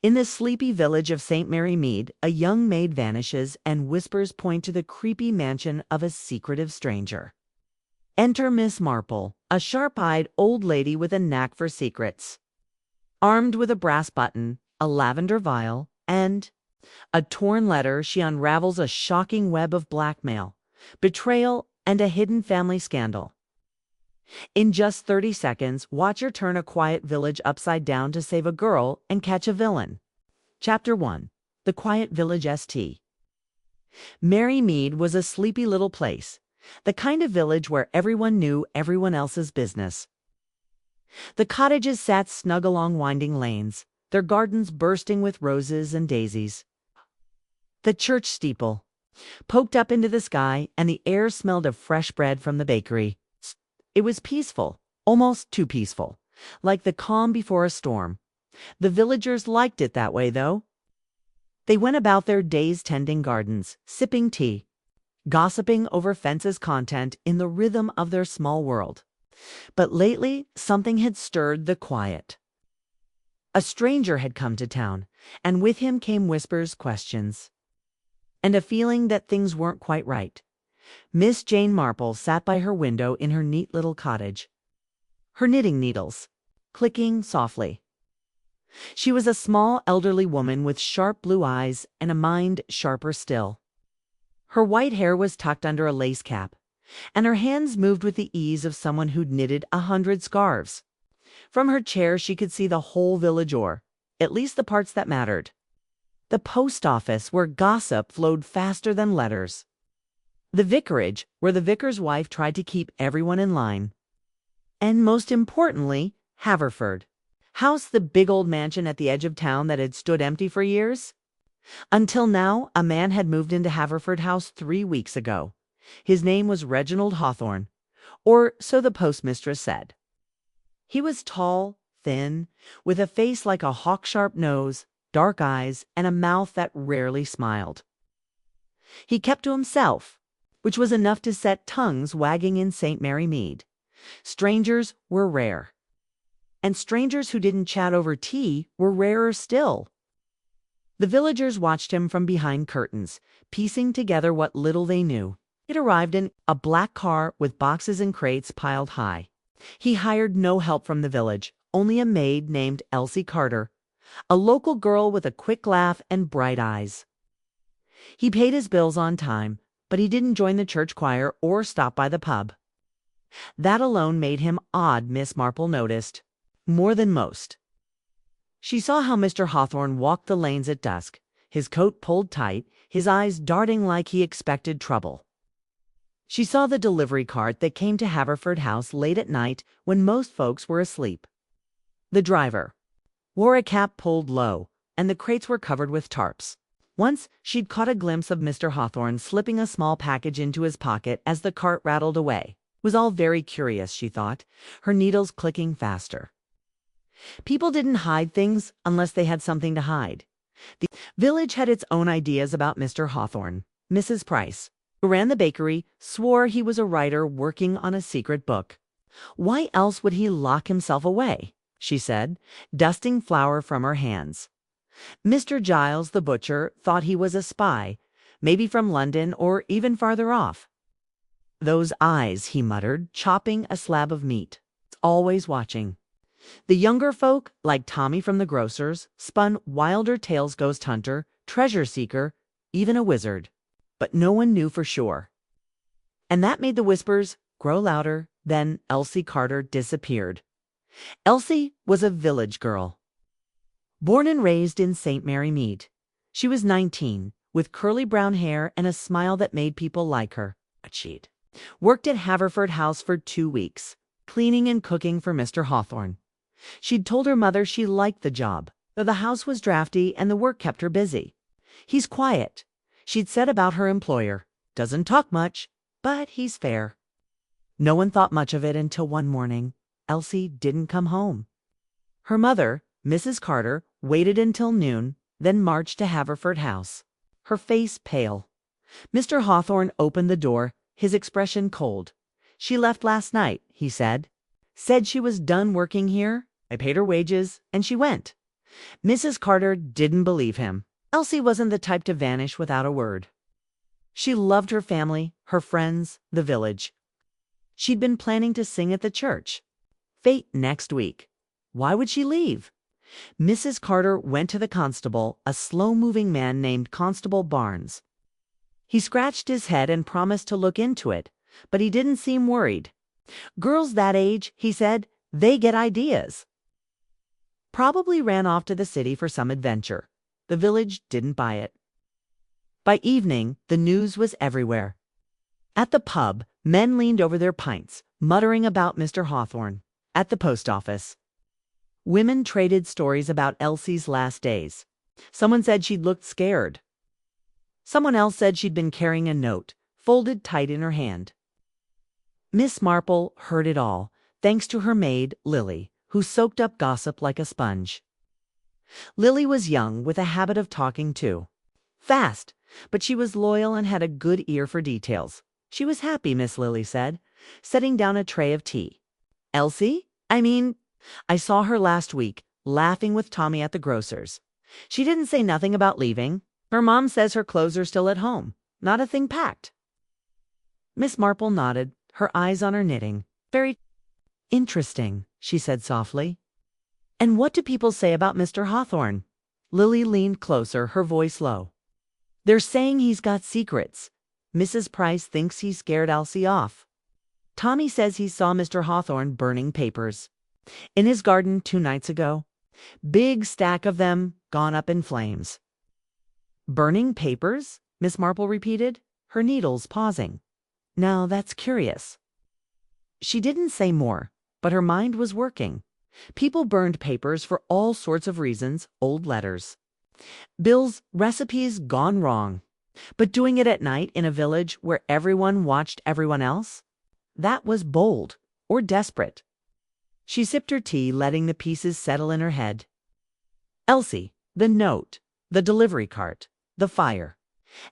In the sleepy village of St. Mary Mead, a young maid vanishes and whispers point to the creepy mansion of a secretive stranger. Enter Miss Marple, a sharp-eyed old lady with a knack for secrets. Armed with a brass button, a lavender vial, and a torn letter, she unravels a shocking web of blackmail, betrayal, and a hidden family scandal. In just 30 seconds, watch her turn a quiet village upside down to save a girl and catch a villain. Chapter 1. The Quiet Village St. Mary Mead was a sleepy little place, the kind of village where everyone knew everyone else's business. The cottages sat snug along winding lanes, their gardens bursting with roses and daisies. The church steeple poked up into the sky, and the air smelled of fresh bread from the bakery. It was peaceful, almost too peaceful, like the calm before a storm. The villagers liked it that way, though. They went about their days tending gardens, sipping tea, gossiping over fences' content in the rhythm of their small world. But lately, something had stirred the quiet. A stranger had come to town, and with him came whispers, questions, and a feeling that things weren't quite right. Miss Jane Marple sat by her window in her neat little cottage, her knitting needles clicking softly. She was a small, elderly woman with sharp blue eyes and a mind sharper still. Her white hair was tucked under a lace cap, and her hands moved with the ease of someone who'd knitted 100 scarves. From her chair she could see the whole village, or at least the parts that mattered. The post office, where gossip flowed faster than letters. The vicarage, where the vicar's wife tried to keep everyone in line. And most importantly, Haverford House, the big old mansion at the edge of town that had stood empty for years. Until now, a man had moved into Haverford House 3 weeks ago. His name was Reginald Hawthorne, or so the postmistress said. He was tall, thin, with a face like a hawk-sharp nose, dark eyes, and a mouth that rarely smiled. He kept to himself, which was enough to set tongues wagging in St. Mary Mead. Strangers were rare. And strangers who didn't chat over tea were rarer still. The villagers watched him from behind curtains, piecing together what little they knew. It arrived in a black car with boxes and crates piled high. He hired no help from the village, only a maid named Elsie Carter, a local girl with a quick laugh and bright eyes. He paid his bills on time, but he didn't join the church choir or stop by the pub. That alone made him odd, Miss Marple noticed. More than most. She saw how Mr. Hawthorne walked the lanes at dusk, his coat pulled tight, his eyes darting like he expected trouble. She saw the delivery cart that came to Haverford House late at night when most folks were asleep. The driver wore a cap pulled low, and the crates were covered with tarps. Once she'd caught a glimpse of Mr. Hawthorne slipping a small package into his pocket as the cart rattled away. It was all very curious, she thought, her needles clicking faster. People didn't hide things unless they had something to hide. The village had its own ideas about Mr. Hawthorne. Mrs. Price, who ran the bakery, swore he was a writer working on a secret book. Why else would he lock himself away? She said, dusting flour from her hands. Mr. Giles, the butcher, thought he was a spy, maybe from London or even farther off. Those eyes, he muttered, chopping a slab of meat, always watching. The younger folk, like Tommy from the grocer's, spun wilder tales: ghost hunter, treasure seeker, even a wizard. But no one knew for sure. And that made the whispers grow louder. Then Elsie Carter disappeared. Elsie was a village girl, born and raised in St. Mary Mead. She was 19, with curly brown hair and a smile that made people like her. But she'd worked at Haverford House for 2 weeks, cleaning and cooking for Mr. Hawthorne. She'd told her mother she liked the job, though the house was drafty and the work kept her busy. He's quiet, she'd said about her employer. Doesn't talk much, but he's fair. No one thought much of it until one morning Elsie didn't come home. Her mother, Mrs. Carter, waited until noon, then marched to Haverford House, her face pale. Mr. Hawthorne opened the door, his expression cold. She left last night, he said. Said she was done working here. I paid her wages, and she went. Mrs. Carter didn't believe him. Elsie wasn't the type to vanish without a word. She loved her family, her friends, the village. She'd been planning to sing at the church. Fate next week. Why would she leave? Mrs. Carter went to the constable, a slow-moving man named Constable Barnes. He scratched his head and promised to look into it, but he didn't seem worried. Girls that age, he said, they get ideas. Probably ran off to the city for some adventure. The village didn't buy it. By evening, the news was everywhere. At the pub, men leaned over their pints, muttering about Mr. Hawthorne. At the post office, women traded stories about Elsie's last days. Someone said she'd looked scared. Someone else said she'd been carrying a note, folded tight in her hand. Miss Marple heard it all, thanks to her maid, Lily, who soaked up gossip like a sponge. Lily was young, with a habit of talking too. Fast, but she was loyal and had a good ear for details. She was happy, Miss Lily said, setting down a tray of tea. Elsie? I saw her last week, laughing with Tommy at the grocer's. She didn't say nothing about leaving. Her mom says her clothes are still at home. Not a thing packed. Miss Marple nodded, her eyes on her knitting. Very interesting, she said softly. And what do people say about Mr. Hawthorne? Lily leaned closer, her voice low. They're saying he's got secrets. Mrs. Price thinks he scared Elsie off. Tommy says he saw Mr. Hawthorne burning papers in his garden 2 nights ago. Big stack of them, gone up in flames. Burning papers? Miss Marple repeated, her needles pausing. Now that's curious. She didn't say more, but her mind was working. People burned papers for all sorts of reasons, old letters. Bills, recipes gone wrong. But doing it at night in a village where everyone watched everyone else? That was bold, or desperate. She sipped her tea, letting the pieces settle in her head. Elsie, the note, the delivery cart, the fire,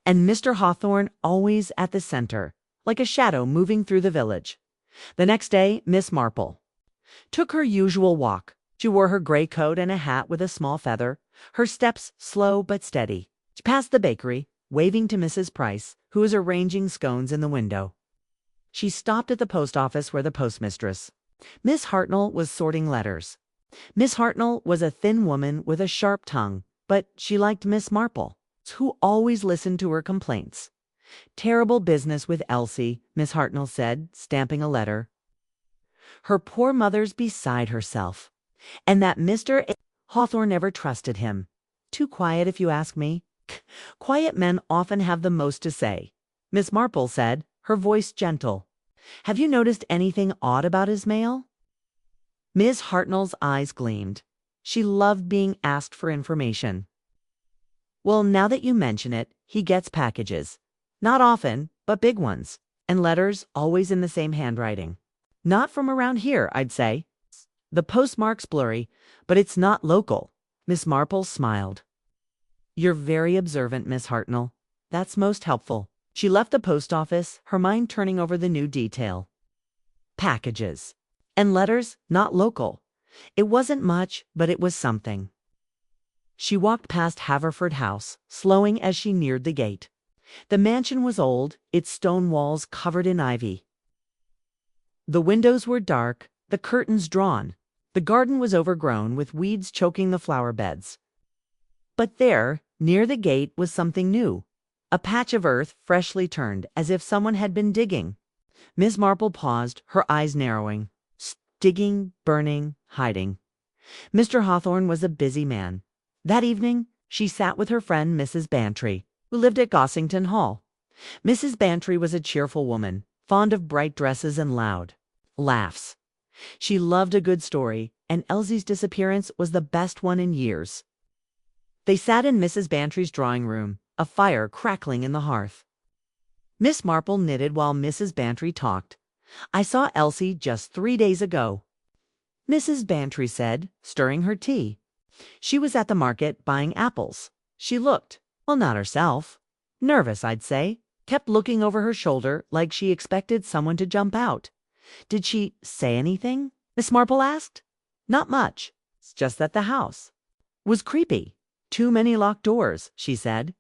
and Mr. Hawthorne always at the center, like a shadow moving through the village. The next day, Miss Marple took her usual walk. She wore her gray coat and a hat with a small feather, her steps slow but steady. She passed the bakery, waving to Mrs. Price, who was arranging scones in the window. She stopped at the post office where the postmistress, Miss Hartnell, was sorting letters. Miss Hartnell was a thin woman with a sharp tongue, but she liked Miss Marple, who always listened to her complaints. Terrible business with Elsie, Miss Hartnell said, stamping a letter. Her poor mother's beside herself. And that Mr. Hawthorne never trusted him. Too quiet, if you ask me. Quiet men often have the most to say. Miss Marple said, her voice gentle. Have you noticed anything odd about his mail? Miss Hartnell's eyes gleamed. She loved being asked for information. Well, now that you mention it, he gets packages. Not often, but big ones. And letters always in the same handwriting. Not from around here, I'd say. The postmark's blurry, but it's not local. Miss Marple smiled. You're very observant, Miss Hartnell. That's most helpful. She left the post office, her mind turning over the new detail. Packages. And letters, not local. It wasn't much, but it was something. She walked past Haverford House, slowing as she neared the gate. The mansion was old, its stone walls covered in ivy. The windows were dark, the curtains drawn. The garden was overgrown, with weeds choking the flower beds. But there, near the gate, was something new. A patch of earth freshly turned, as if someone had been digging. Miss Marple paused, her eyes narrowing. Digging, burning, hiding. Mr. Hawthorne was a busy man. That evening, she sat with her friend Mrs. Bantry, who lived at Gossington Hall. Mrs. Bantry was a cheerful woman, fond of bright dresses and loud laughs. She loved a good story, and Elsie's disappearance was the best one in years. They sat in Mrs. Bantry's drawing room, a fire crackling in the hearth. Miss Marple knitted while Mrs. Bantry talked. I saw Elsie just 3 days ago, Mrs. Bantry said, stirring her tea. She was at the market buying apples. She looked, well, not herself. Nervous, I'd say. Kept looking over her shoulder like she expected someone to jump out. Did she say anything? Miss Marple asked. Not much. It's just at the house. was creepy. Too many locked doors, she said.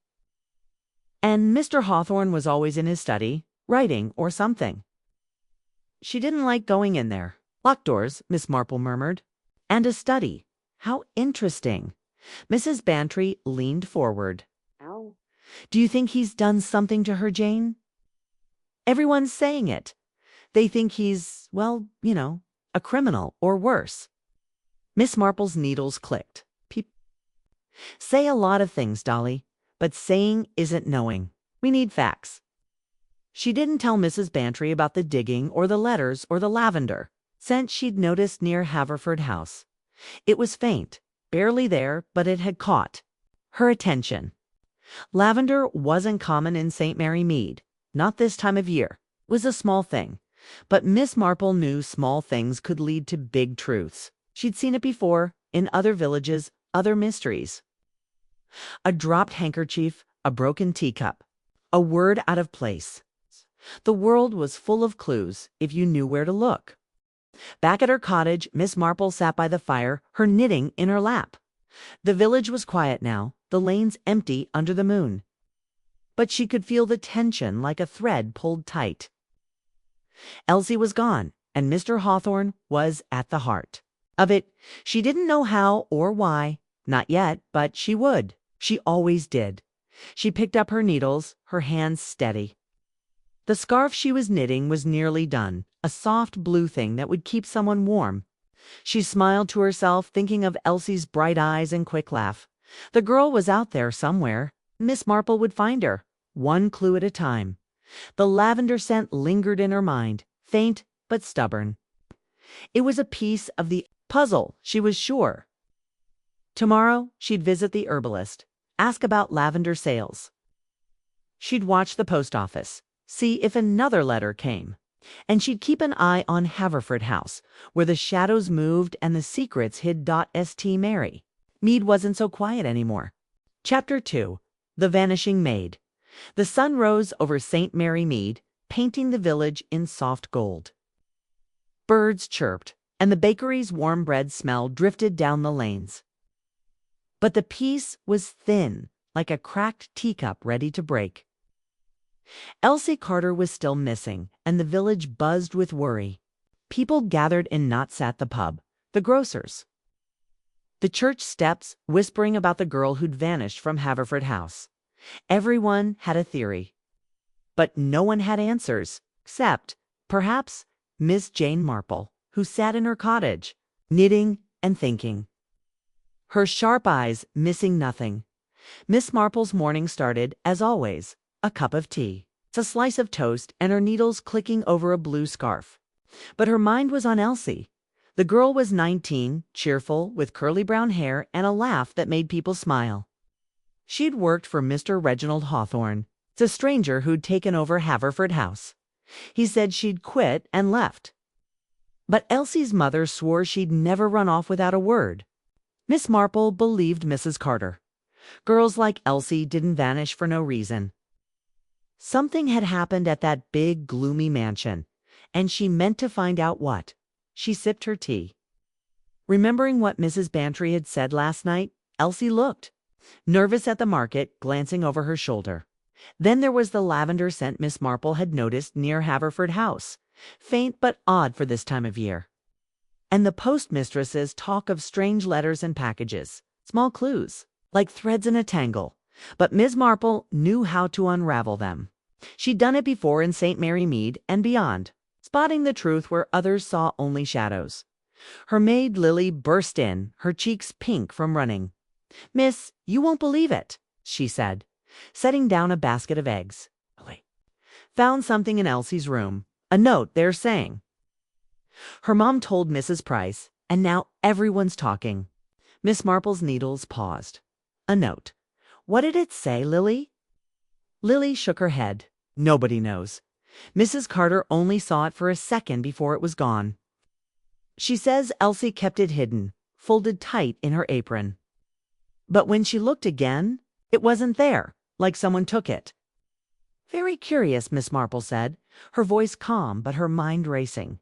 And Mr. Hawthorne was always in his study, writing or something. She didn't like going in there. Locked doors, Miss Marple murmured. And a study. How interesting. Mrs. Bantry leaned forward. Ow. Do you think he's done something to her, Jane? Everyone's saying it. They think he's, well, a criminal or worse. Miss Marple's needles clicked. Peep. Say a lot of things, Dolly, but saying isn't knowing. We need facts. She didn't tell Mrs. Bantry about the digging or the letters or the lavender, scent she'd noticed near Haverford House. It was faint, barely there, but it had caught her attention. Lavender wasn't common in St. Mary Mead, not this time of year. It was a small thing, but Miss Marple knew small things could lead to big truths. She'd seen it before, in other villages, other mysteries. A dropped handkerchief, a broken teacup, a word out of place. The world was full of clues if you knew where to look. Back at her cottage, Miss Marple sat by the fire, her knitting in her lap. The village was quiet now, the lanes empty under the moon. But she could feel the tension like a thread pulled tight. Elsie was gone, and Mr. Hawthorne was at the heart of it. She didn't know how or why, not yet, but she would. She always did. She picked up her needles, her hands steady. The scarf she was knitting was nearly done, a soft blue thing that would keep someone warm. She smiled to herself, thinking of Elsie's bright eyes and quick laugh. The girl was out there somewhere. Miss Marple would find her, one clue at a time. The lavender scent lingered in her mind, faint but stubborn. It was a piece of the puzzle, she was sure. Tomorrow she'd visit the herbalist, ask about lavender sales. She'd watch the post office, see if another letter came. And she'd keep an eye on Haverford House, where the shadows moved and the secrets hid. St. Mary. Mead wasn't so quiet anymore. Chapter 2. The Vanishing Maid. The sun rose over St. Mary Mead, painting the village in soft gold. Birds chirped, and the bakery's warm bread smell drifted down the lanes. But the peace was thin, like a cracked teacup ready to break. Elsie Carter was still missing, and the village buzzed with worry. People gathered in knots at the pub, the grocer's, the church steps, whispering about the girl who'd vanished from Haverford House. Everyone had a theory, but no one had answers, except, perhaps, Miss Jane Marple, who sat in her cottage, knitting and thinking. Her sharp eyes missing nothing. Miss Marple's morning started, as always, a cup of tea, a slice of toast, and her needles clicking over a blue scarf. But her mind was on Elsie. The girl was 19, cheerful, with curly brown hair and a laugh that made people smile. She'd worked for Mr. Reginald Hawthorne, the stranger who'd taken over Haverford House. He said she'd quit and left. But Elsie's mother swore she'd never run off without a word. Miss Marple believed Mrs. Carter. Girls like Elsie didn't vanish for no reason. Something had happened at that big, gloomy mansion, and she meant to find out what. She sipped her tea. Remembering what Mrs. Bantry had said last night, Elsie looked, nervous at the market, glancing over her shoulder. Then there was the lavender scent Miss Marple had noticed near Haverford House, faint but odd for this time of year. And the postmistress's talk of strange letters and packages, small clues, like threads in a tangle. But Miss Marple knew how to unravel them. She'd done it before in St. Mary Mead and beyond, spotting the truth where others saw only shadows. Her maid Lily burst in, her cheeks pink from running. "Miss, you won't believe it," she said, setting down a basket of eggs. "Found something in Elsie's room. A note, they're saying." Her mom told Mrs. Price, and now everyone's talking. Miss Marple's needles paused. A note. What did it say, Lily? Lily shook her head. Nobody knows. Mrs. Carter only saw it for a second before it was gone. She says Elsie kept it hidden, folded tight in her apron. But when she looked again, it wasn't there, like someone took it. Very curious, Miss Marple said, her voice calm but her mind racing.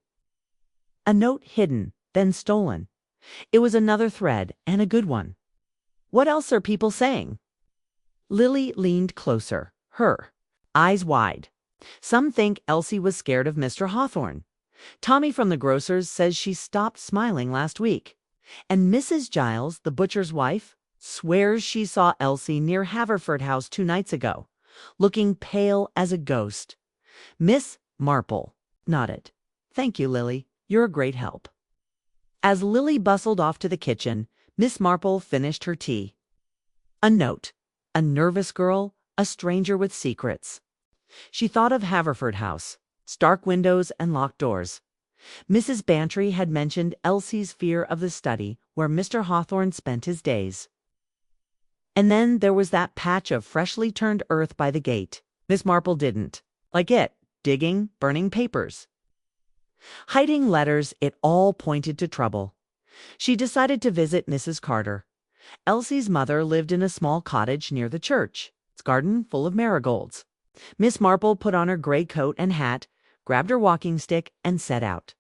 A note hidden, then stolen. It was another thread, and a good one. What else are people saying?" Lily leaned closer, her eyes wide. "Some think Elsie was scared of Mr. Hawthorne. Tommy from the grocer's says she stopped smiling last week. And Mrs. Giles, the butcher's wife, swears she saw Elsie near Haverford House 2 nights ago, looking pale as a ghost." Miss Marple nodded. "Thank you, Lily. You're a great help." As Lily bustled off to the kitchen, Miss Marple finished her tea. A note. A nervous girl, a stranger with secrets. She thought of Haverford House, stark windows and locked doors. Mrs. Bantry had mentioned Elsie's fear of the study where Mr. Hawthorne spent his days. And then there was that patch of freshly turned earth by the gate. Miss Marple didn't like it, digging, burning papers, hiding letters. It all pointed to trouble. She decided to visit Mrs. Carter. Elsie's mother lived in a small cottage near the church, its garden full of marigolds. Miss Marple put on her gray coat and hat, grabbed her walking stick, and set out.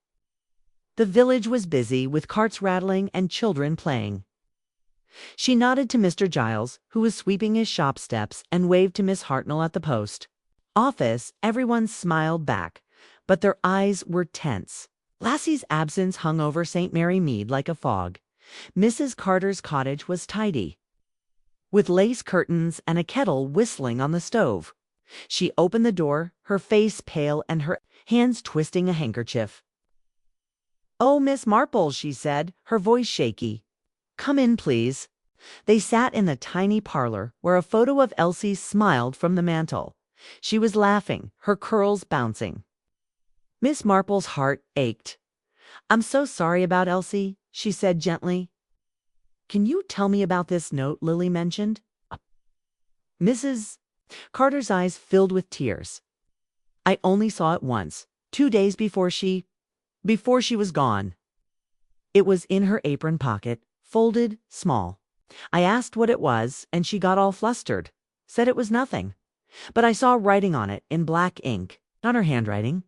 The village was busy, with carts rattling and children playing. She nodded to Mr. Giles, who was sweeping his shop steps, and waved to Miss Hartnell at the post office. Everyone smiled back, but their eyes were tense. Lassie's absence hung over St. Mary Mead like a fog. Mrs. Carter's cottage was tidy, with lace curtains and a kettle whistling on the stove. She opened the door, her face pale and her hands twisting a handkerchief. "Oh, Miss Marple," she said, her voice shaky. "Come in, please." They sat in the tiny parlor, where a photo of Elsie smiled from the mantel. She was laughing, her curls bouncing. Miss Marple's heart ached. "I'm so sorry about Elsie," she said gently. "Can you tell me about this note Lily mentioned?" Mrs. Carter's eyes filled with tears. "I only saw it once, 2 days before she was gone. It was in her apron pocket, folded small. I asked what it was, and she got all flustered, said it was nothing. But I saw writing on it in black ink, not her handwriting.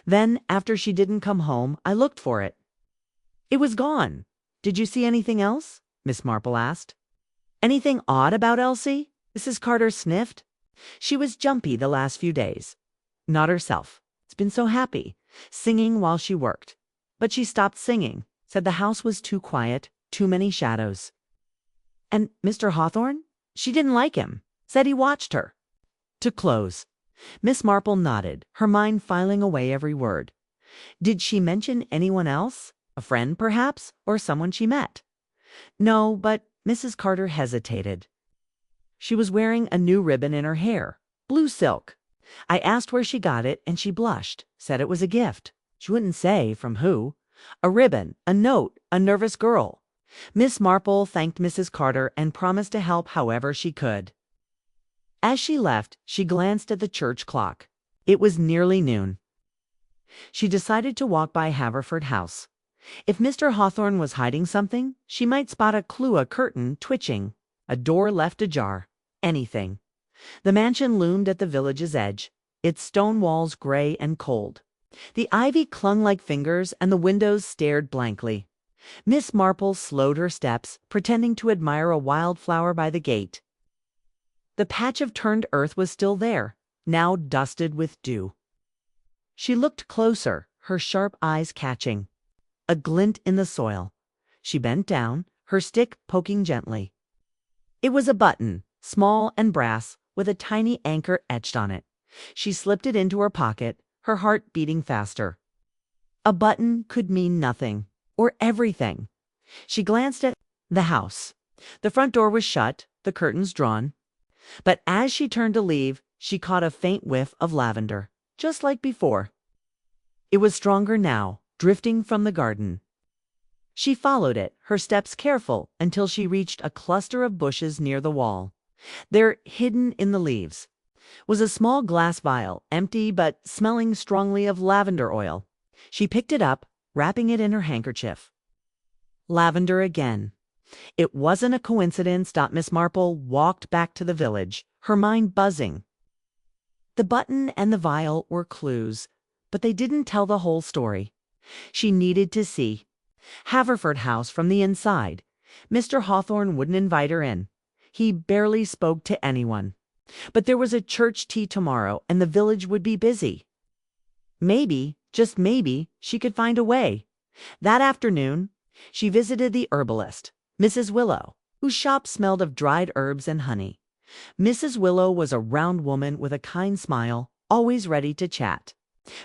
Then, after she didn't come home, I looked for it. It was gone. Did you see anything else?" Miss Marple asked. "Anything odd about Elsie?" Mrs. Carter sniffed. "She was jumpy the last few days. Not herself. It's been so happy, singing while she worked. But she stopped singing, said the house was too quiet, too many shadows. And Mr. Hawthorne? She didn't like him, said he watched her." To close, Miss Marple nodded, her mind filing away every word. "Did she mention anyone else? A friend, perhaps, or someone she met?" "No, but—" Mrs. Carter hesitated. "She was wearing a new ribbon in her hair, blue silk. I asked where she got it, and she blushed, said it was a gift. She wouldn't say from who. A ribbon, a note, a nervous girl." Miss Marple thanked Mrs. Carter and promised to help however she could. As she left, she glanced at the church clock. It was nearly noon. She decided to walk by Haverford House. If Mr. Hawthorne was hiding something, she might spot a clue, a curtain twitching, a door left ajar, anything. The mansion loomed at the village's edge, its stone walls gray and cold. The ivy clung like fingers, and the windows stared blankly. Miss Marple slowed her steps, pretending to admire a wildflower by the gate. The patch of turned earth was still there, now dusted with dew. She looked closer, her sharp eyes catching a glint in the soil. She bent down, her stick poking gently. It was a button, small and brass, with a tiny anchor etched on it. She slipped it into her pocket, her heart beating faster. A button could mean nothing, or everything. She glanced at the house. The front door was shut, the curtains drawn. But as she turned to leave, she caught a faint whiff of lavender, just like before. It was stronger now, drifting from the garden. She followed it, her steps careful, until she reached a cluster of bushes near the wall. There, hidden in the leaves, was a small glass vial, empty but smelling strongly of lavender oil. She picked it up, wrapping it in her handkerchief. Lavender again. It wasn't a coincidence. Miss Marple walked back to the village, her mind buzzing. The button and the vial were clues, but they didn't tell the whole story. She needed to see Haverford House from the inside, Mr. Hawthorne wouldn't invite her in. He barely spoke to anyone. But there was a church tea tomorrow, and the village would be busy. Maybe, just maybe, she could find a way. That afternoon, she visited the herbalist, Mrs. Willow, whose shop smelled of dried herbs and honey. Mrs. Willow was a round woman with a kind smile, always ready to chat.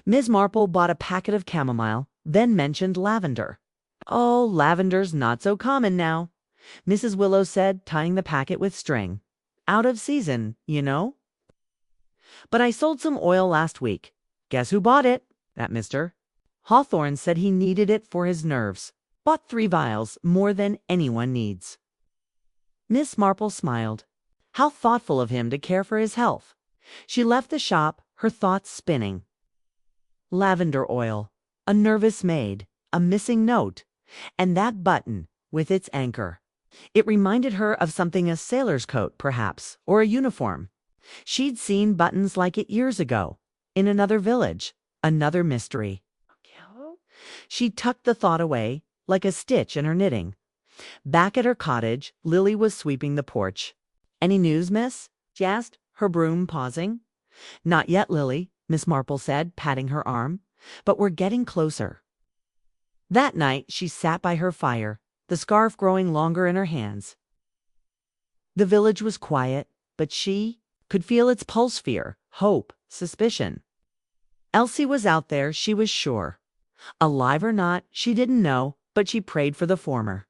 Miss Marple bought a packet of chamomile, then mentioned lavender. "Oh, lavender's not so common now," Mrs. Willow said, tying the packet with string. "Out of season, you know. But I sold some oil last week. Guess who bought it? That Mr. Hawthorne said he needed it for his nerves. Bought 3 vials, more than anyone needs." Miss Marple smiled. How thoughtful of him to care for his health. She left the shop, her thoughts spinning. Lavender oil, a nervous maid, a missing note, and that button with its anchor. It reminded her of something, a sailor's coat, perhaps, or a uniform. She'd seen buttons like it years ago, in another village, another mystery. She tucked the thought away, like a stitch in her knitting. Back at her cottage, Lily was sweeping the porch. "Any news, miss?" she asked, her broom pausing. "Not yet, Lily," Miss Marple said, patting her arm, "but we're getting closer." That night she sat by her fire, the scarf growing longer in her hands. The village was quiet, but she could feel its pulse, fear, hope, suspicion. Elsie was out there, she was sure. Alive or not, she didn't know, but she prayed for the former.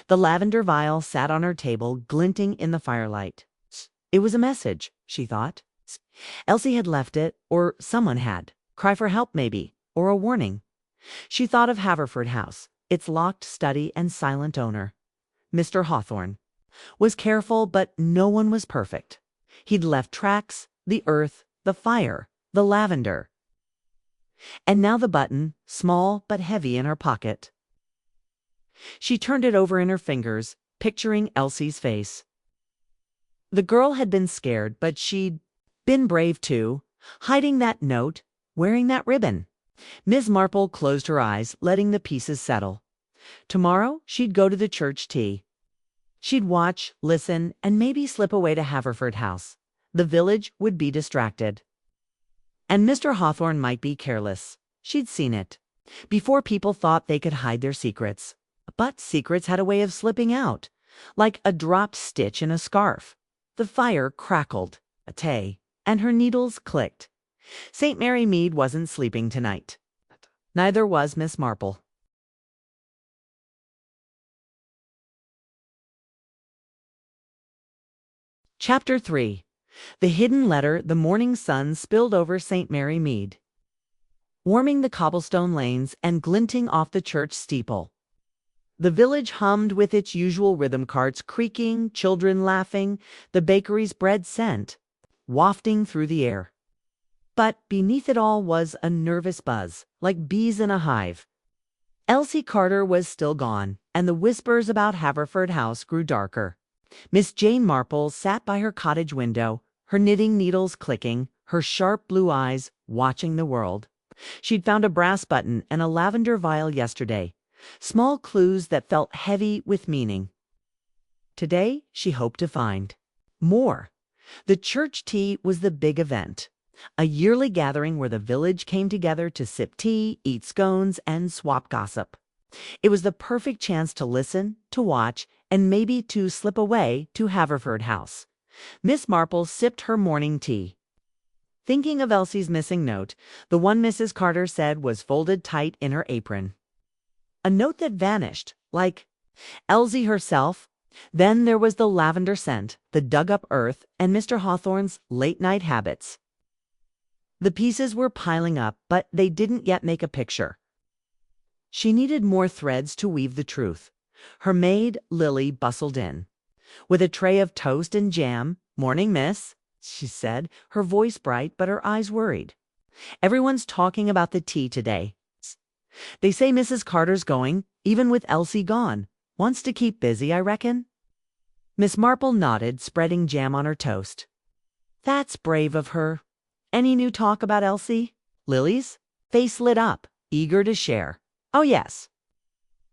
The lavender vial sat on her table, glinting in the firelight. It was a message, she thought. Elsie had left it, or someone had. Cry for help, maybe, or a warning. She thought of Haverford House, its locked study and silent owner. Mr. Hawthorne was careful, but no one was perfect. He'd left tracks, the earth, the fire, the lavender. And now the button, small but heavy in her pocket. She turned it over in her fingers, picturing Elsie's face. The girl had been scared, but she'd been brave too, hiding that note, wearing that ribbon. Miss Marple closed her eyes, letting the pieces settle. Tomorrow she'd go to the church tea. She'd watch, listen, and maybe slip away to Haverford House. The village would be distracted. And Mr. Hawthorne might be careless. She'd seen it. Before, people thought they could hide their secrets. But secrets had a way of slipping out, like a dropped stitch in a scarf. The fire crackled, and her needles clicked. St. Mary Mead wasn't sleeping tonight. Neither was Miss Marple. Chapter 3. The hidden letter the morning sun spilled over St. Mary Mead, warming the cobblestone lanes and glinting off the church steeple. The village hummed with its usual rhythm, carts creaking, children laughing, the bakery's bread scent wafting through the air. But beneath it all was a nervous buzz, like bees in a hive. Elsie Carter was still gone, and the whispers about Haverford House grew darker. Miss Jane Marple sat by her cottage window, her knitting needles clicking, her sharp blue eyes watching the world. She'd found a brass button and a lavender vial yesterday, small clues that felt heavy with meaning. Today she hoped to find more. The church tea was the big event, a yearly gathering where the village came together to sip tea, eat scones, and swap gossip. It was the perfect chance to listen, to watch, and maybe to slip away to Haverford House. Miss Marple sipped her morning tea, thinking of Elsie's missing note, the one Mrs. Carter said was folded tight in her apron. A note that vanished, like Elsie herself. Then there was the lavender scent, the dug-up earth, and Mr. Hawthorne's late-night habits. The pieces were piling up, but they didn't yet make a picture. She needed more threads to weave the truth. Her maid, Lily, bustled in. With a tray of toast and jam. "Morning, miss," she said, her voice bright but her eyes worried. "Everyone's talking about the tea today. They say Mrs. Carter's going, even with Elsie gone. Wants to keep busy, I reckon." Miss Marple nodded, spreading jam on her toast. "That's brave of her. Any new talk about Elsie?" Lily's face lit up, eager to share. "Oh, yes.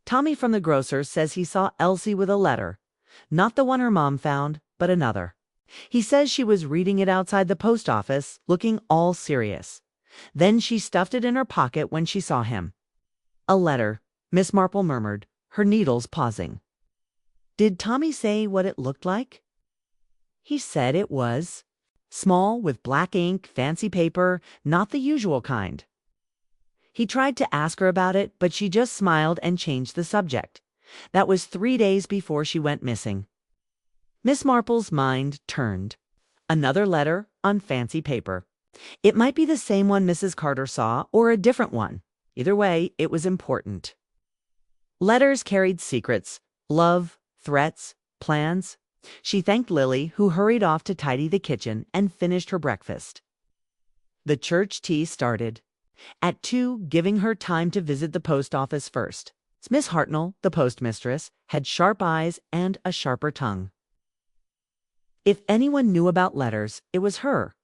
Tommy from the grocer says he saw Elsie with a letter. Not the one her mom found, but another. He says she was reading it outside the post office, looking all serious. Then she stuffed it in her pocket when she saw him. A letter, Miss Marple murmured, her needles pausing. Did Tommy say what it looked like? He said it was small, with black ink, fancy paper, not the usual kind. He tried to ask her about it, but she just smiled and changed the subject. That was 3 days before she went missing. Miss Marple's mind turned. Another letter on fancy paper. It might be the same one Mrs. Carter saw, or a different one. Either way, it was important. Letters carried secrets, love, threats, plans. She thanked Lily, who hurried off to tidy the kitchen and finished her breakfast. The church tea started. At 2, giving her time to visit the post office first. Miss Hartnell, the postmistress, had sharp eyes and a sharper tongue. If anyone knew about letters, it was her.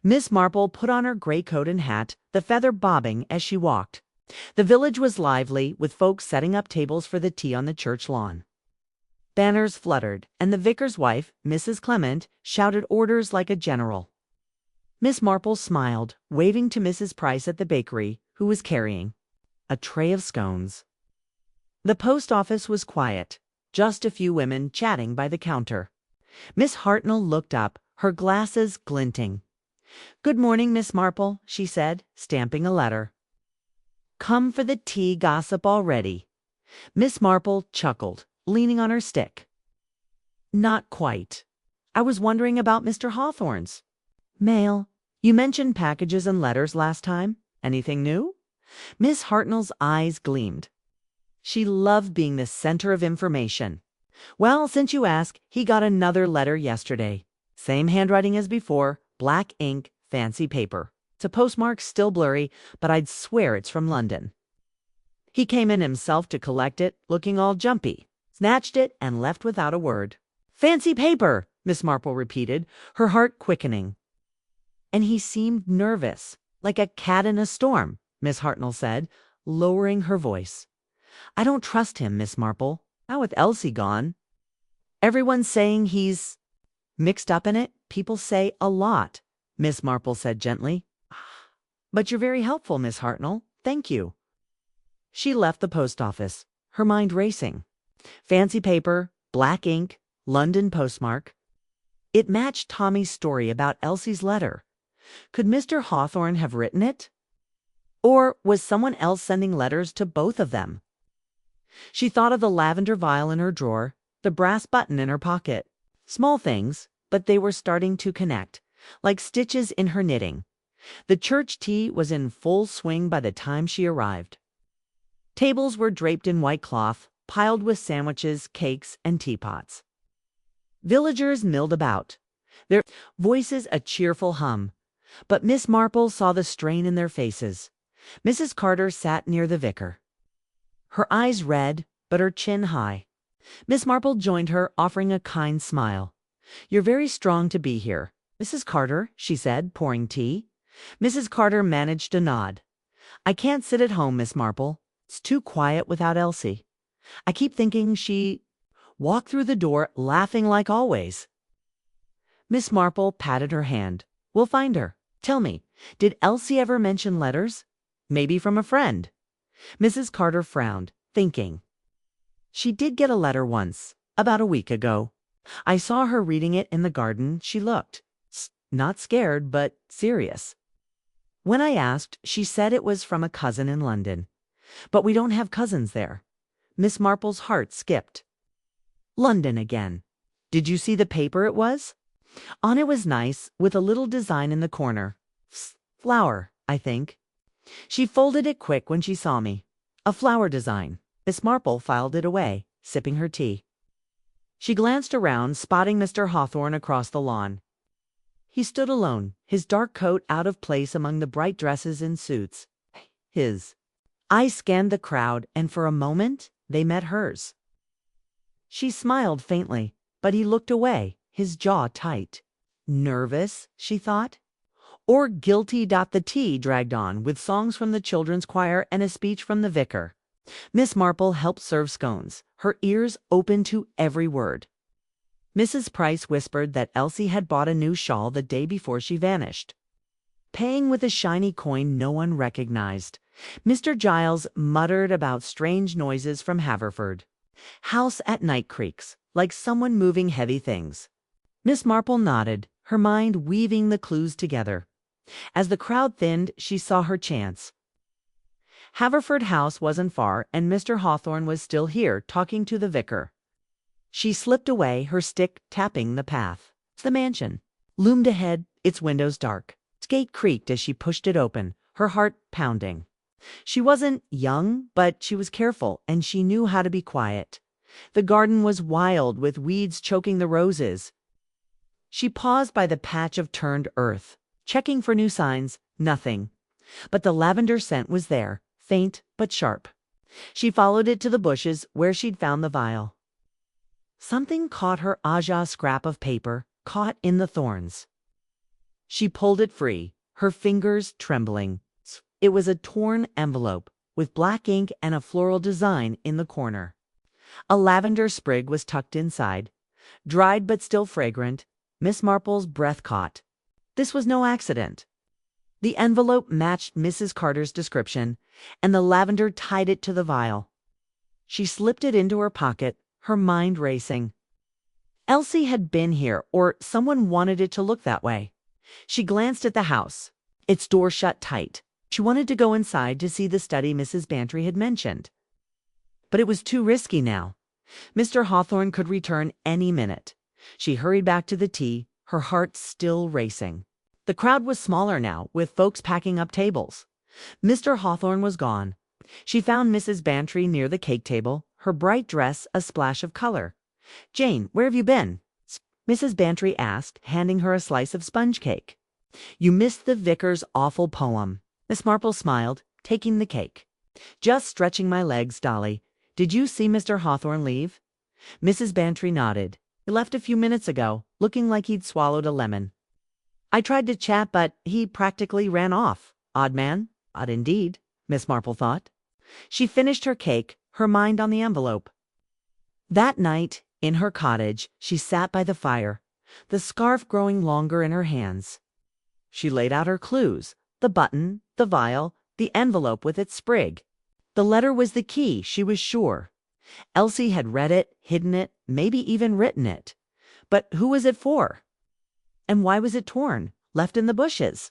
Miss Marple put on her gray coat and hat, the feather bobbing as she walked. The village was lively, with folks setting up tables for the tea on the church lawn. Banners fluttered, and the vicar's wife, Mrs. Clement, shouted orders like a general. Miss Marple smiled, waving to Mrs. Price at the bakery, who was carrying a tray of scones. The post office was quiet, just a few women chatting by the counter. Miss Hartnell looked up, her glasses glinting. "Good morning, Miss Marple," she said, stamping a letter. "Come for the tea gossip already." Miss Marple chuckled, leaning on her stick. "Not quite. I was wondering about Mr. Hawthorne's mail. You mentioned packages and letters last time. Anything new?" Miss Hartnell's eyes gleamed. She loved being the center of information. "Well, since you ask, he got another letter yesterday. Same handwriting as before, black ink, fancy paper. The postmark's still blurry, but I'd swear it's from London. He came in himself to collect it, looking all jumpy, snatched it, and left without a word." "Fancy paper," Miss Marple repeated, her heart quickening. "And he seemed nervous, like a cat in a storm," Miss Hartnell said, lowering her voice. "I don't trust him, Miss Marple. Now with Elsie gone. Everyone's saying he's mixed up in it. People say a lot," Miss Marple said gently. "But you're very helpful, Miss Hartnell. Thank you." She left the post office, her mind racing. Fancy paper, black ink, London postmark. It matched Tommy's story about Elsie's letter. Could Mr. Hawthorne have written it? Or was someone else sending letters to both of them? She thought of the lavender vial in her drawer, the brass button in her pocket. Small things, but they were starting to connect, like stitches in her knitting. The church tea was in full swing by the time she arrived. Tables were draped in white cloth, piled with sandwiches, cakes, and teapots. Villagers milled about, their voices a cheerful hum. But Miss Marple saw the strain in their faces. Mrs. Carter sat near the vicar, her eyes red, but her chin high. Miss Marple joined her, offering a kind smile. "You're very strong to be here, Mrs. Carter," she said, pouring tea. Mrs. Carter managed a nod. "I can't sit at home, Miss Marple. It's too quiet without Elsie. I keep thinking she walked through the door laughing like always." Miss Marple patted her hand. "We'll find her. Tell me, did Elsie ever mention letters? Maybe from a friend." Mrs. Carter frowned, thinking. "She did get a letter once, about a week ago. I saw her reading it in the garden. She looked not scared, but serious. When I asked, she said it was from a cousin in London. But we don't have cousins there." Miss Marple's heart skipped. London again. "Did you see the paper it was?" On it was nice, with a little design in the corner. Flower, I think. She folded it quick when she saw me. A flower design. Miss Marple filed it away, sipping her tea. She glanced around, spotting Mr. Hawthorne across the lawn. He stood alone, his dark coat out of place among the bright dresses and suits. His eyes scanned the crowd, and for a moment they met hers. She smiled faintly, but he looked away, his jaw tight. Nervous, she thought. Or guilty. The tea dragged on, with songs from the children's choir and a speech from the vicar. Miss Marple helped serve scones, her ears open to every word. Mrs. Price whispered that Elsie had bought a new shawl the day before she vanished, paying with a shiny coin no one recognized. Mr. Giles muttered about strange noises from Haverford House at night creaks, like someone moving heavy things. Miss Marple nodded, her mind weaving the clues together. As the crowd thinned, she saw her chance. Haverford House wasn't far, and Mr. Hawthorne was still here, talking to the vicar. She slipped away, her stick tapping the path. The mansion loomed ahead, its windows dark. Its gate creaked as she pushed it open, her heart pounding. She wasn't young, but she was careful, and she knew how to be quiet. The garden was wild, with weeds choking the roses. She paused by the patch of turned earth, checking for new signs. Nothing. But the lavender scent was there, faint but sharp. She followed it to the bushes where she'd found the vial. Something caught her aja scrap of paper, caught in the thorns. She pulled it free, her fingers trembling. It was a torn envelope, with black ink and a floral design in the corner. A lavender sprig was tucked inside. Dried but still fragrant, Miss Marple's breath caught. This was no accident. The envelope matched Mrs. Carter's description, and the lavender tied it to the vial. She slipped it into her pocket, her mind racing. Elsie had been here, or someone wanted it to look that way. She glanced at the house, its door shut tight. She wanted to go inside to see the study Mrs. Bantry had mentioned. But it was too risky now. Mr. Hawthorne could return any minute. She hurried back to the tea, her heart still racing. The crowd was smaller now, with folks packing up tables. Mr. Hawthorne was gone. She found Mrs. Bantry near the cake table, her bright dress a splash of color. "Jane, where have you been?" Mrs. Bantry asked, handing her a slice of sponge cake. "You missed the vicar's awful poem." Miss Marple smiled, taking the cake. "Just stretching my legs, Dolly. Did you see Mr. Hawthorne leave?" Mrs. Bantry nodded. "He left a few minutes ago, looking like he'd swallowed a lemon. I tried to chat, but he practically ran off. Odd man, odd indeed," Miss Marple thought. She finished her cake, her mind on the envelope. That night, in her cottage, she sat by the fire, the scarf growing longer in her hands. She laid out her clues, the button, the vial, the envelope with its sprig. The letter was the key, she was sure. Elsie had read it, hidden it, maybe even written it. But who was it for? And why was it torn, left in the bushes?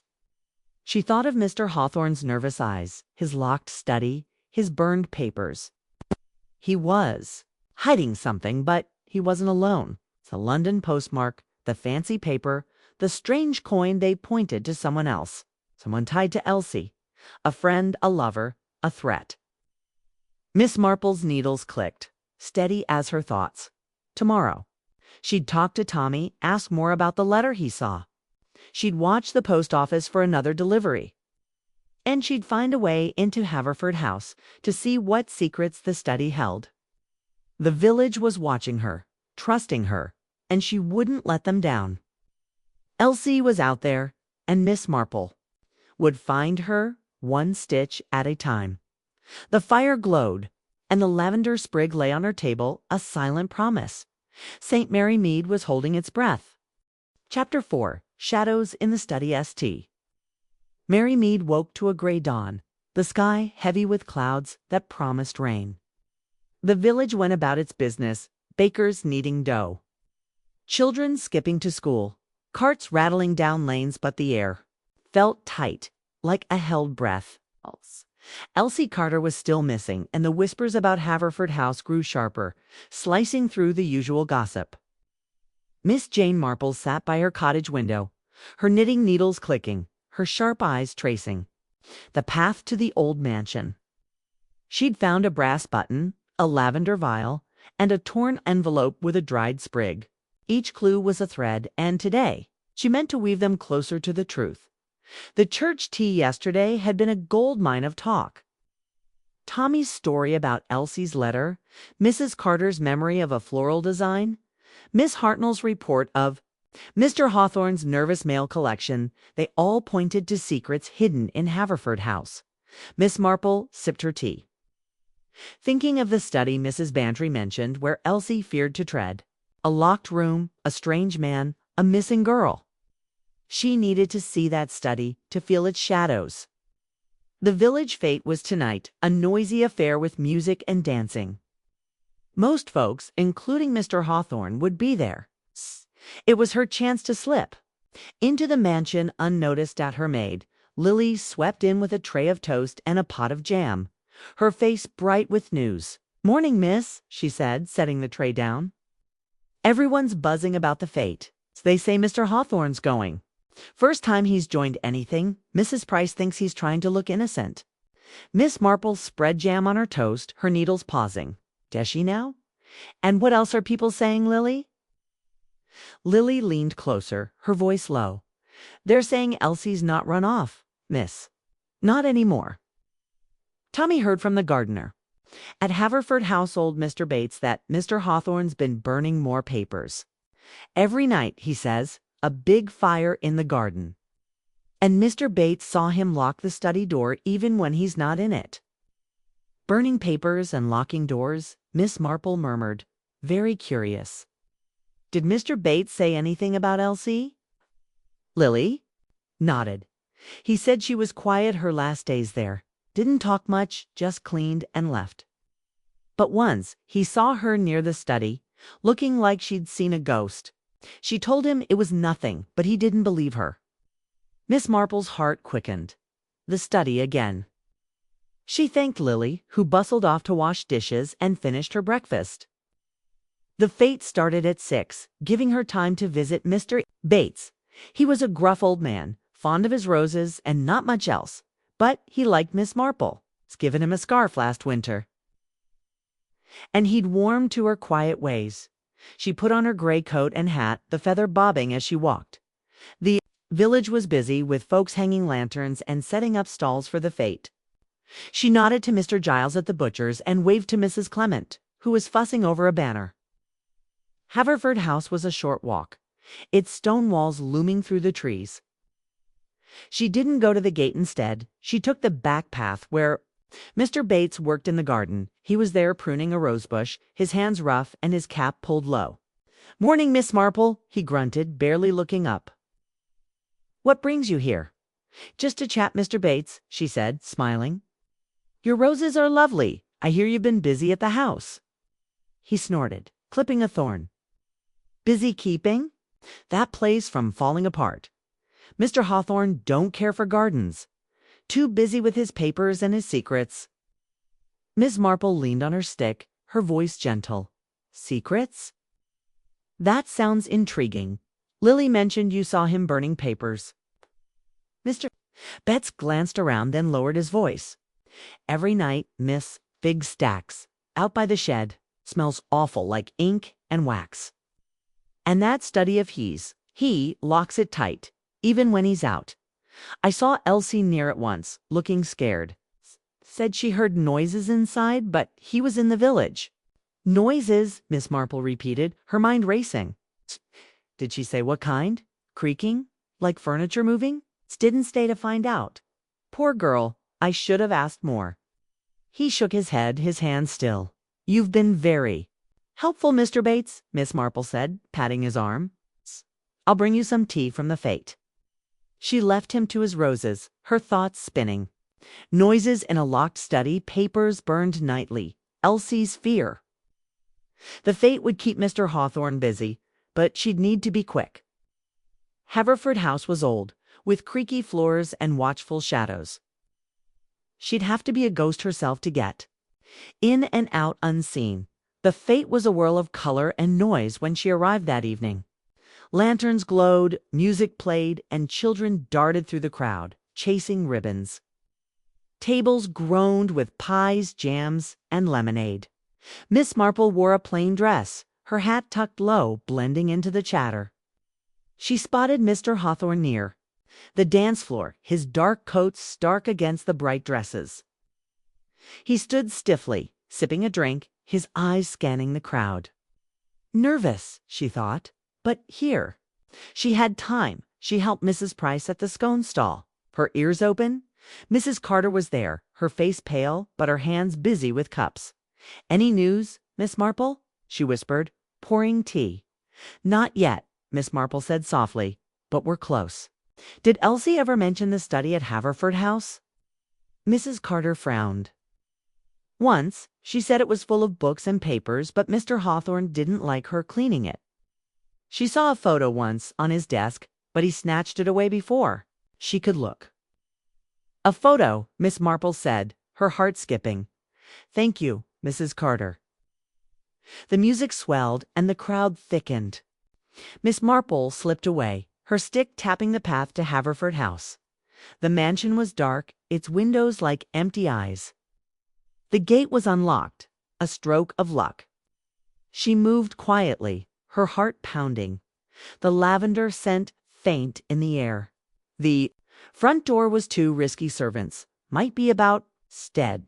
She thought of Mr. Hawthorne's nervous eyes, his locked study, his burned papers. He was hiding something, but he wasn't alone. The London postmark, the fancy paper, the strange coin, they pointed to someone else. Someone tied to Elsie. A friend, a lover, a threat. Miss Marple's needles clicked, steady as her thoughts. Tomorrow. She'd talk to Tommy, ask more about the letter he saw. She'd watch the post office for another delivery. And she'd find a way into Haverford House to see what secrets the study held. The village was watching her, trusting her, and she wouldn't let them down. Elsie was out there, and Miss Marple would find her one stitch at a time. The fire glowed, and the lavender sprig lay on her table, a silent promise. St. Mary Mead was holding its breath. Chapter 4. Shadows in the Study St. Mary Mead woke to a gray dawn, the sky heavy with clouds that promised rain. The village went about its business, bakers kneading dough, children skipping to school, carts rattling down lanes, but the air felt tight, like a held breath. Elsie Carter was still missing, and the whispers about Haverford House grew sharper, slicing through the usual gossip. Miss Jane Marple sat by her cottage window, her knitting needles clicking, her sharp eyes tracing the path to the old mansion. She'd found a brass button, a lavender vial, and a torn envelope with a dried sprig. Each clue was a thread, and today she meant to weave them closer to the truth. The church tea yesterday had been a gold mine of talk. Tommy's story about Elsie's letter, Mrs. Carter's memory of a floral design, Miss Hartnell's report of Mr. Hawthorne's nervous mail collection, they all pointed to secrets hidden in Haverford House. Miss Marple sipped her tea. thinking of the study Mrs. Bantry mentioned where Elsie feared to tread. A locked room, a strange man, a missing girl. She needed to see that study to feel its shadows. The village fete was tonight, a noisy affair with music and dancing. Most folks, including Mr. Hawthorne, would be there. It was her chance to slip. Into the mansion unnoticed at her maid, Lily swept in with a tray of toast and a pot of jam, her face bright with news. "Morning, miss," she said, setting the tray down. "Everyone's buzzing about the fete. They say Mr. Hawthorne's going. First time he's joined anything. Mrs. Price thinks he's trying to look innocent." Miss Marple spread jam on her toast, her needles pausing. "Does she now? And what else are people saying, Lily?" Lily leaned closer, her voice low. "They're saying Elsie's not run off, miss. Not any more." Tommy heard from the gardener. At Haverford House old Mr. Bates that Mr. Hawthorne's been burning more papers. Every night, he says, a big fire in the garden. And Mr. Bates saw him lock the study door even when he's not in it. Burning papers and locking doors, Miss Marple murmured, very curious. "Did Mr. Bates say anything about Elsie?" Lily nodded. "He said she was quiet her last days there. Didn't talk much, just cleaned and left. But once he saw her near the study, looking like she'd seen a ghost. She told him it was nothing, but he didn't believe her." Miss Marple's heart quickened. The study again. She thanked Lily, who bustled off to wash dishes and finished her breakfast. The fete started at 6, giving her time to visit Mr. Bates. He was a gruff old man, fond of his roses and not much else, but he liked Miss Marple. It's given him a scarf last winter. And he'd warmed to her quiet ways. She put on her gray coat and hat, the feather bobbing as she walked. The village was busy with folks hanging lanterns and setting up stalls for the fete. She nodded to Mr. Giles at the butcher's and waved to Mrs. Clement, who was fussing over a banner. Haverford House was a short walk, its stone walls looming through the trees. She didn't go to the gate instead. She took the back path where Mr. Bates worked in the garden. He was there pruning a rosebush, his hands rough and his cap pulled low. "Morning, Miss Marple," he grunted, barely looking up. "What brings you here?" "Just to chat, Mr. Bates," she said, smiling. "Your roses are lovely. I hear you've been busy at the house." He snorted, clipping a thorn. "Busy keeping that place from falling apart. Mr. Hawthorne don't care for gardens. Too busy with his papers and his secrets." Miss Marple leaned on her stick, her voice gentle. "Secrets? That sounds intriguing. Lily mentioned you saw him burning papers." Mr. Betts glanced around, then lowered his voice. "Every night, miss, big stacks, out by the shed. Smells awful, like ink and wax. And that study of his, he locks it tight, even when he's out. I saw Elsie near it once, looking scared. Said she heard noises inside, but he was in the village." "Noises," Miss Marple repeated, her mind racing. "Did she say what kind? Creaking? Like furniture moving?" "Didn't stay to find out. Poor girl, I should have asked more." He shook his head, his hand still. "You've been very helpful, Mr. Bates," Miss Marple said, patting his arm. "I'll bring you some tea from the fete." She left him to his roses, her thoughts spinning. Noises in a locked study, papers burned nightly, Elsie's fear. The fete would keep Mr. Hawthorne busy, but she'd need to be quick. Haverford House was old, with creaky floors and watchful shadows. She'd have to be a ghost herself to get in and out unseen. The fete was a whirl of color and noise when she arrived that evening. Lanterns glowed, music played, and children darted through the crowd, chasing ribbons. Tables groaned with pies, jams, and lemonade. Miss Marple wore a plain dress, her hat tucked low, blending into the chatter. She spotted Mr. Hawthorne near the dance floor, his dark coat stark against the bright dresses. He stood stiffly, sipping a drink, his eyes scanning the crowd. Nervous, she thought, but here. She had time. She helped Mrs. Price at the scone stall, her ears open, Mrs. Carter was there, her face pale, but her hands busy with cups. "Any news, Miss Marple?" she whispered, pouring tea. "Not yet," Miss Marple said softly, "but we're close. Did Elsie ever mention the study at Haverford House?" Mrs. Carter frowned. "Once. She said it was full of books and papers, but Mr. Hawthorne didn't like her cleaning it. She saw a photo once on his desk, but he snatched it away before she could look." "A photo," Miss Marple said, her heart skipping. "Thank you, Mrs. Carter." The music swelled and the crowd thickened. Miss Marple slipped away, her stick tapping the path to Haverford House. The mansion was dark, its windows like empty eyes. The gate was unlocked, a stroke of luck. She moved quietly, her heart pounding, the lavender scent faint in the air. The front door was two risky servants, might be about stead.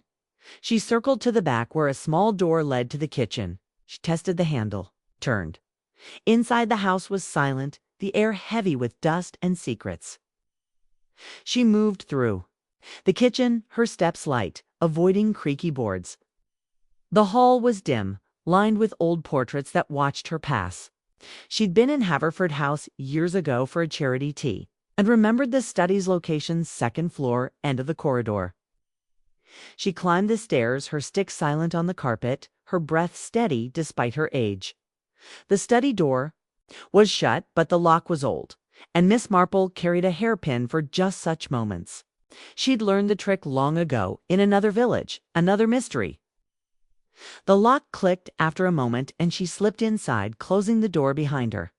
She circled to the back where a small door led to the kitchen. She tested the handle, turned. Inside the house was silent, the air heavy with dust and secrets. She moved through. The kitchen, her steps light, avoiding creaky boards. The hall was dim, lined with old portraits that watched her pass. She'd been in Haverford House years ago for a charity tea, and remembered the study's location, second floor, end of the corridor. She climbed the stairs, her stick silent on the carpet, her breath steady despite her age. The study door was shut, but the lock was old, and Miss Marple carried a hairpin for just such moments. She'd learned the trick long ago, in another village, another mystery. The lock clicked after a moment, and she slipped inside, closing the door behind her.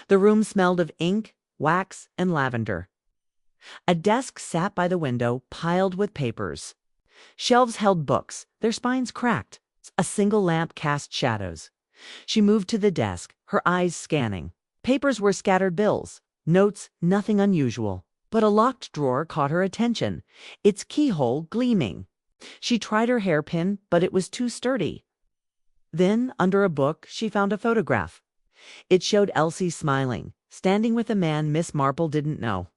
The room smelled of ink, wax, and lavender. A desk sat by the window, piled with papers. Shelves held books, their spines cracked. A single lamp cast shadows. She moved to the desk, her eyes scanning. Papers were scattered bills, notes, nothing unusual. But a locked drawer caught her attention, its keyhole gleaming. She tried her hairpin, but it was too sturdy. Then, under a book, she found a photograph. It showed Elsie smiling, standing with a man Miss Marple didn't know.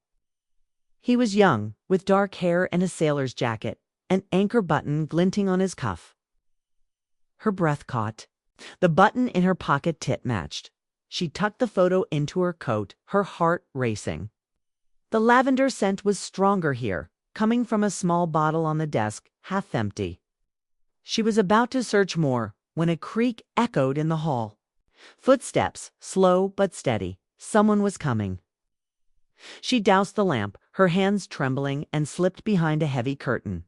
He was young, with dark hair and a sailor's jacket, an anchor button glinting on his cuff. Her breath caught. The button in her pocket tit matched. She tucked the photo into her coat, her heart racing. The lavender scent was stronger here, coming from a small bottle on the desk, half empty. She was about to search more when a creak echoed in the hall. Footsteps, slow but steady. Someone was coming. She doused the lamp, her hands trembling, and slipped behind a heavy curtain.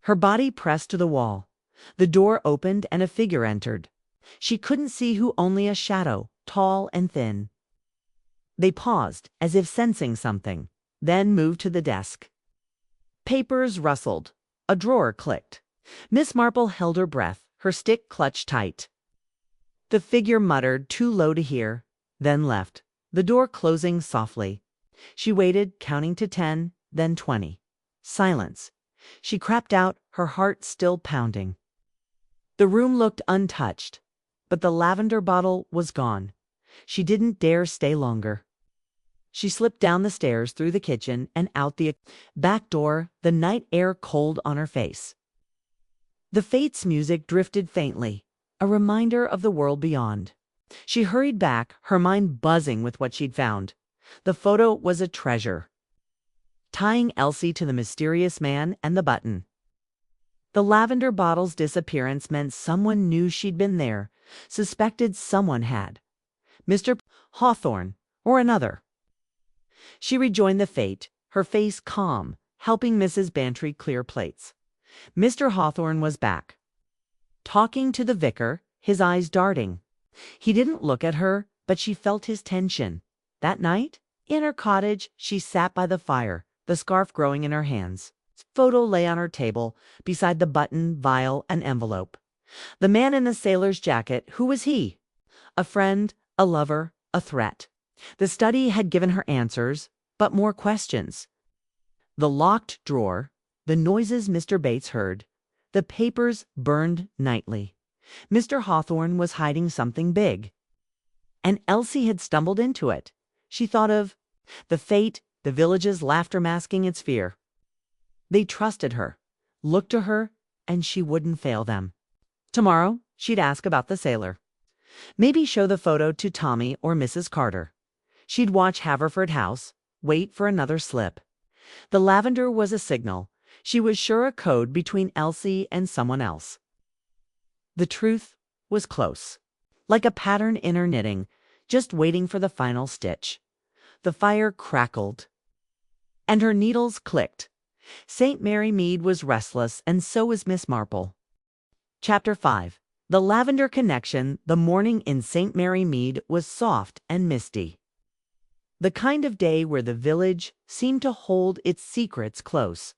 Her body pressed to the wall. The door opened and a figure entered. She couldn't see who, only a shadow, tall and thin. They paused, as if sensing something, then moved to the desk. Papers rustled. A drawer clicked. Miss Marple held her breath, her stick clutched tight. The figure muttered, too low to hear, then left, the door closing softly. She waited, counting to 10, then 20. Silence. She crept out, her heart still pounding. The room looked untouched, but the lavender bottle was gone. She didn't dare stay longer. She slipped down the stairs, through the kitchen, and out the back door, the night air cold on her face. The Fates music drifted faintly, a reminder of the world beyond. She hurried back, her mind buzzing with what she'd found. The photo was a treasure, tying Elsie to the mysterious man and the button. The lavender bottle's disappearance meant someone knew she'd been there, suspected someone had. Mr. Hawthorne, or another. She rejoined the Fate, her face calm, helping Mrs. Bantry clear plates. Mr. Hawthorne was back, talking to the vicar, his eyes darting. He didn't look at her, but she felt his tension. That night, in her cottage, she sat by the fire, the scarf growing in her hands. Photo lay on her table, beside the button, vial, and envelope. The man in the sailor's jacket, who was he? A friend, a lover, a threat. The study had given her answers, but more questions. The locked drawer, the noises Mr. Bates heard, the papers burned nightly. Mr. Hawthorne was hiding something big. And Elsie had stumbled into it. She thought of the Fate, the village's laughter masking its fear. They trusted her, looked to her, and she wouldn't fail them. Tomorrow, she'd ask about the sailor. Maybe show the photo to Tommy or Mrs. Carter. She'd watch Haverford House, wait for another slip. The lavender was a signal. She was sure a code between Elsie and someone else. The truth was close, like a pattern in her knitting, just waiting for the final stitch. The fire crackled, and her needles clicked. St. Mary Mead was restless, and so was Miss Marple. Chapter 5. The Lavender Connection. The morning in St. Mary Mead was soft and misty. The kind of day where the village seemed to hold its secrets close.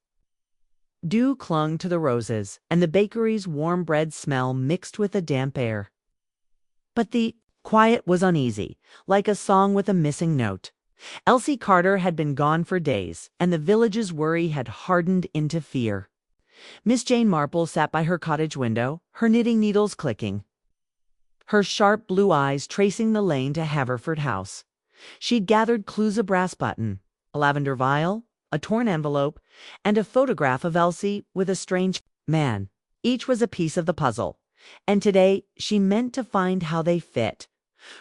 Dew clung to the roses, and the bakery's warm bread smell mixed with the damp air. But the quiet was uneasy, like a song with a missing note. Elsie Carter had been gone for days, and the village's worry had hardened into fear. Miss Jane Marple sat by her cottage window, her knitting needles clicking, her sharp blue eyes tracing the lane to Haverford House. She'd gathered clues: a brass button, a lavender vial, a torn envelope, and a photograph of Elsie with a strange man. Each was a piece of the puzzle, and today she meant to find how they fit.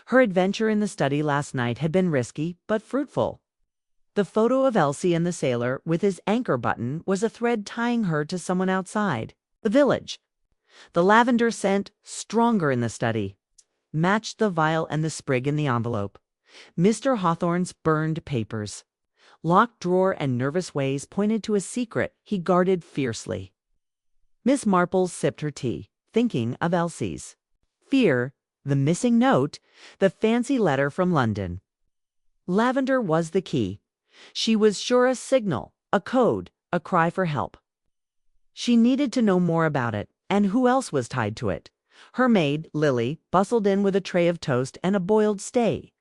Her adventure in the study last night had been risky but fruitful. The photo of Elsie and the sailor with his anchor button was a thread tying her to someone outside the village. The lavender scent, stronger in the study, matched the vial and the sprig in the envelope. Mr. Hawthorne's burned papers, locked drawer, and nervous ways pointed to a secret he guarded fiercely. Miss Marple sipped her tea, thinking of Elsie's fear, the missing note, the fancy letter from London. Lavender was the key. She was sure a signal, a code, a cry for help. She needed to know more about it, and who else was tied to it. Her maid, Lily, bustled in with a tray of toast and a boiled steak,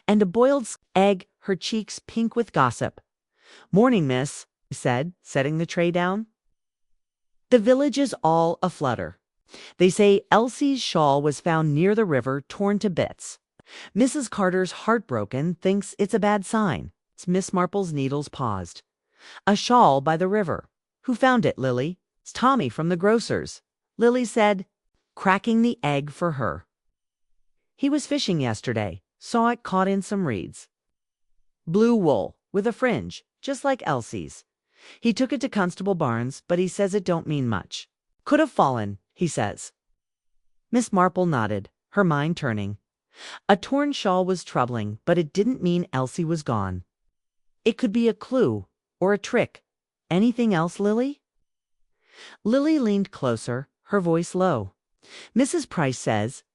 and a boiled egg, her cheeks pink with gossip. "Morning, miss," he said, setting the tray down. "The village is all aflutter. They say Elsie's shawl was found near the river, torn to bits. Mrs. Carter's heartbroken, thinks it's a bad sign." Miss Marple's needles paused. "A shawl by the river. Who found it, Lily?" "It's Tommy from the grocer's," Lily said, cracking the egg for her. "He was fishing yesterday. Saw it caught in some reeds. Blue wool, with a fringe, just like Elsie's. He took it to Constable Barnes, but he says it don't mean much. Could have fallen, he says." Miss Marple nodded, her mind turning. A torn shawl was troubling, but it didn't mean Elsie was gone. It could be a clue, or a trick. "Anything else, Lily?" Lily leaned closer, her voice low. "Mrs. Price says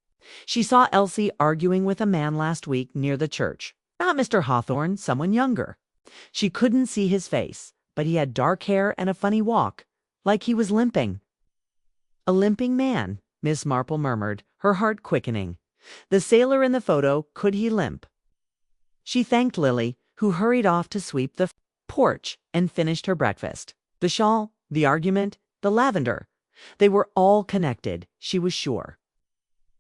she saw Elsie arguing with a man last week near the church. Not Mr. Hawthorne, someone younger. She couldn't see his face, but he had dark hair and a funny walk, like he was limping." "A limping man," Miss Marple murmured, her heart quickening. The sailor in the photo, could he limp? She thanked Lily, who hurried off to sweep the porch and finished her breakfast. The shawl, the argument, the lavender, they were all connected, she was sure.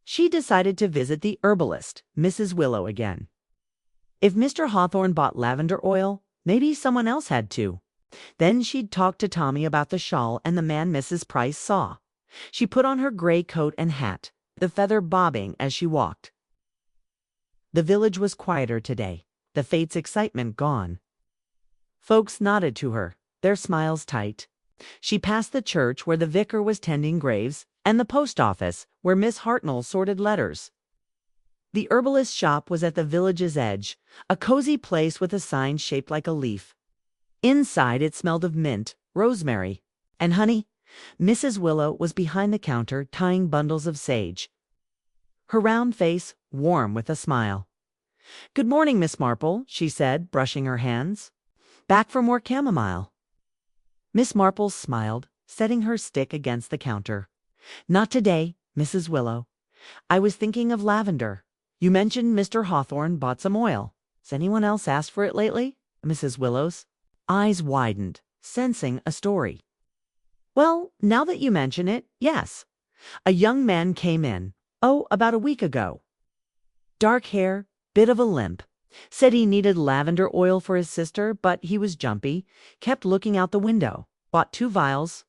She decided to visit the herbalist, Mrs. Willow, again. If Mr. Hawthorne bought lavender oil, maybe someone else had too. Then she'd talk to Tommy about the shawl and the man Mrs. Price saw. She put on her gray coat and hat, the feather bobbing as she walked. The village was quieter today, the fate's excitement gone. Folks nodded to her, their smiles tight. She passed the church where the vicar was tending graves, and the post office where Miss Hartnell sorted letters. The herbalist's shop was at the village's edge, a cozy place with a sign shaped like a leaf. Inside it smelled of mint, rosemary, and honey. Mrs. Willow was behind the counter tying bundles of sage, her round face warm with a smile. "Good morning, Miss Marple," she said, brushing her hands. "Back for more chamomile?" Miss Marple smiled, setting her stick against the counter. "Not today, Mrs. Willow. I was thinking of lavender. You mentioned Mr. Hawthorne bought some oil. Has anyone else asked for it lately?" Mrs. Willow's eyes widened, sensing a story. "Well, now that you mention it, yes. A young man came in, about a week ago. Dark hair, bit of a limp. Said he needed lavender oil for his sister, but he was jumpy, kept looking out the window. bought 2 vials,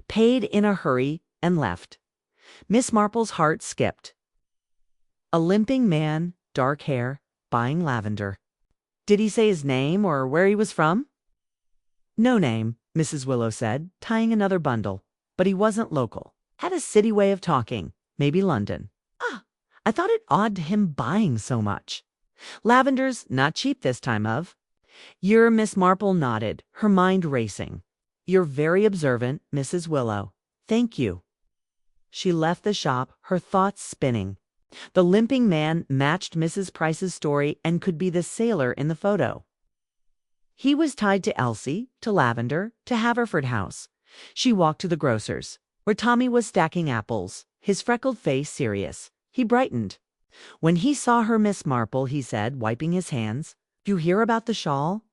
paid in a hurry, and left. Miss Marple's heart skipped. A limping man, dark hair, buying lavender. Did he say his name or where he was from? No name, Mrs. Willow said, tying another bundle. But he wasn't local. Had a city way of talking, maybe London. I thought it odd to him buying so much. Lavender's not cheap this time of. Your Miss Marple nodded, her mind racing. You're very observant, Mrs. Willow. Thank you. She left the shop, her thoughts spinning. The limping man matched Mrs. Price's story and could be the sailor in the photo. He was tied to Elsie, to Lavender, to Haverford House. She walked to the grocer's, where Tommy was stacking apples, his freckled face serious. He brightened. When he saw her Miss Marple, he said, wiping his hands, "You hear about the shawl?"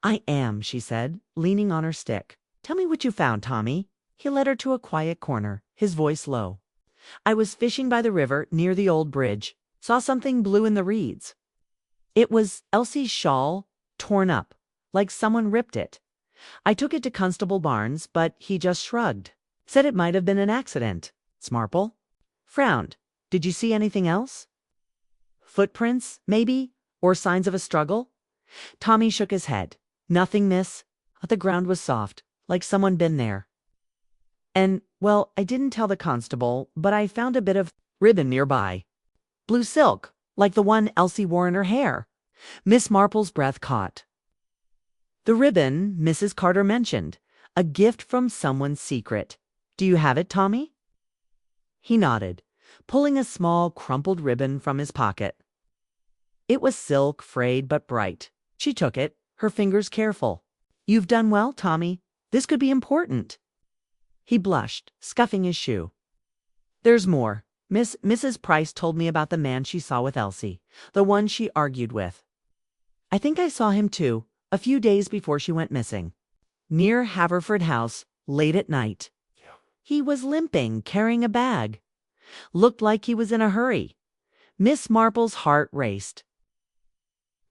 "I am," she said, leaning on her stick. "Tell me what you found, Tommy." He led her to a quiet corner, his voice low. "I was fishing by the river near the old bridge. Saw something blue in the reeds." It was Elsie's shawl, torn up, like someone ripped it. I took it to Constable Barnes, but he just shrugged. Said it might have been an accident. Miss Marple frowned. "Did you see anything else? Footprints, maybe? Or signs of a struggle?" Tommy shook his head. "Nothing, miss. The ground was soft, like someone been there. And, well, I didn't tell the constable, but I found a bit of ribbon nearby. Blue silk, like the one Elsie wore in her hair." Miss Marple's breath caught. "The ribbon Mrs. Carter mentioned. A gift from someone secret. Do you have it, Tommy?" He nodded, pulling a small, crumpled ribbon from his pocket. It was silk, frayed but bright. She took it, her fingers careful. "You've done well, Tommy. This could be important." He blushed, scuffing his shoe. "There's more. Mrs. Price told me about the man she saw with Elsie, the one she argued with. I think I saw him too, a few days before she went missing. Near Haverford House, late at night. He was limping, carrying a bag. Looked like he was in a hurry." Miss Marple's heart raced.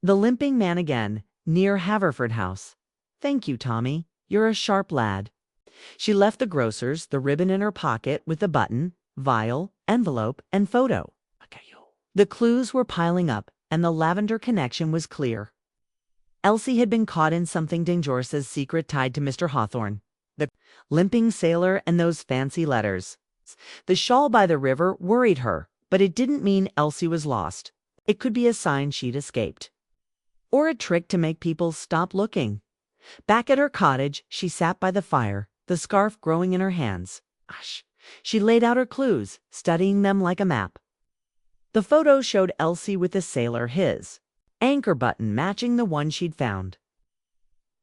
The limping man again, near Haverford House. "Thank you, Tommy. You're a sharp lad." She left the grocer's, the ribbon in her pocket with the button, vial, envelope, and photo. The clues were piling up, and the lavender connection was clear. Elsie had been caught in something dangerous, secret tied to Mr. Hawthorne, the limping sailor, and those fancy letters. The shawl by the river worried her, but it didn't mean Elsie was lost. It could be a sign she'd escaped. Or a trick to make people stop looking. Back at her cottage, she sat by the fire, the scarf growing in her hands. She laid out her clues, studying them like a map. The photo showed Elsie with the sailor, his anchor button matching the one she'd found.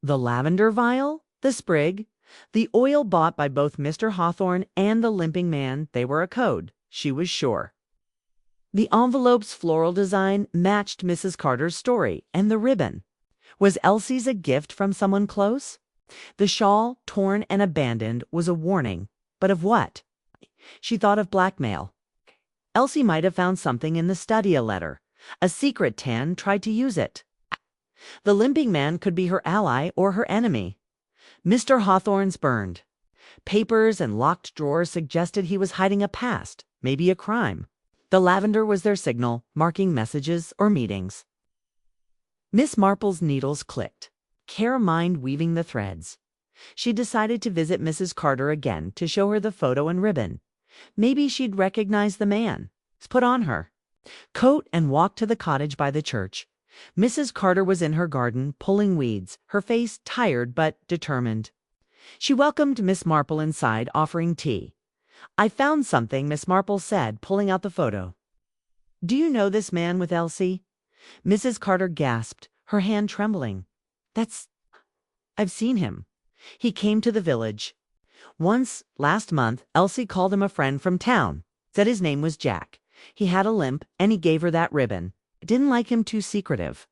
The lavender vial, the sprig, the oil bought by both Mr. Hawthorne and the limping man, they were a code, she was sure. The envelope's floral design matched Mrs. Carter's story, and the ribbon. Was Elsie's a gift from someone close? The shawl, torn and abandoned, was a warning. But of what? She thought of blackmail. Elsie might have found something in the study, a letter. A secret Tan tried to use it. The limping man could be her ally or her enemy. Mr. Hawthorne's burned. Papers and locked drawers suggested he was hiding a past, maybe a crime. The lavender was their signal, marking messages or meetings. Miss Marple's needles clicked, care mind weaving the threads. She decided to visit Mrs. Carter again to show her the photo and ribbon. Maybe she'd recognize the man. Put on her coat and walked to the cottage by the church. Mrs. Carter was in her garden, pulling weeds, her face tired but determined. She welcomed Miss Marple inside, offering tea. "I found something," Miss Marple said, pulling out the photo. "Do you know this man with Elsie?" Mrs. Carter gasped, her hand trembling. I've seen him. He came to the village. Once, last month, Elsie called him a friend from town. Said his name was Jack. He had a limp, and he gave her that ribbon. Didn't like him too secretive."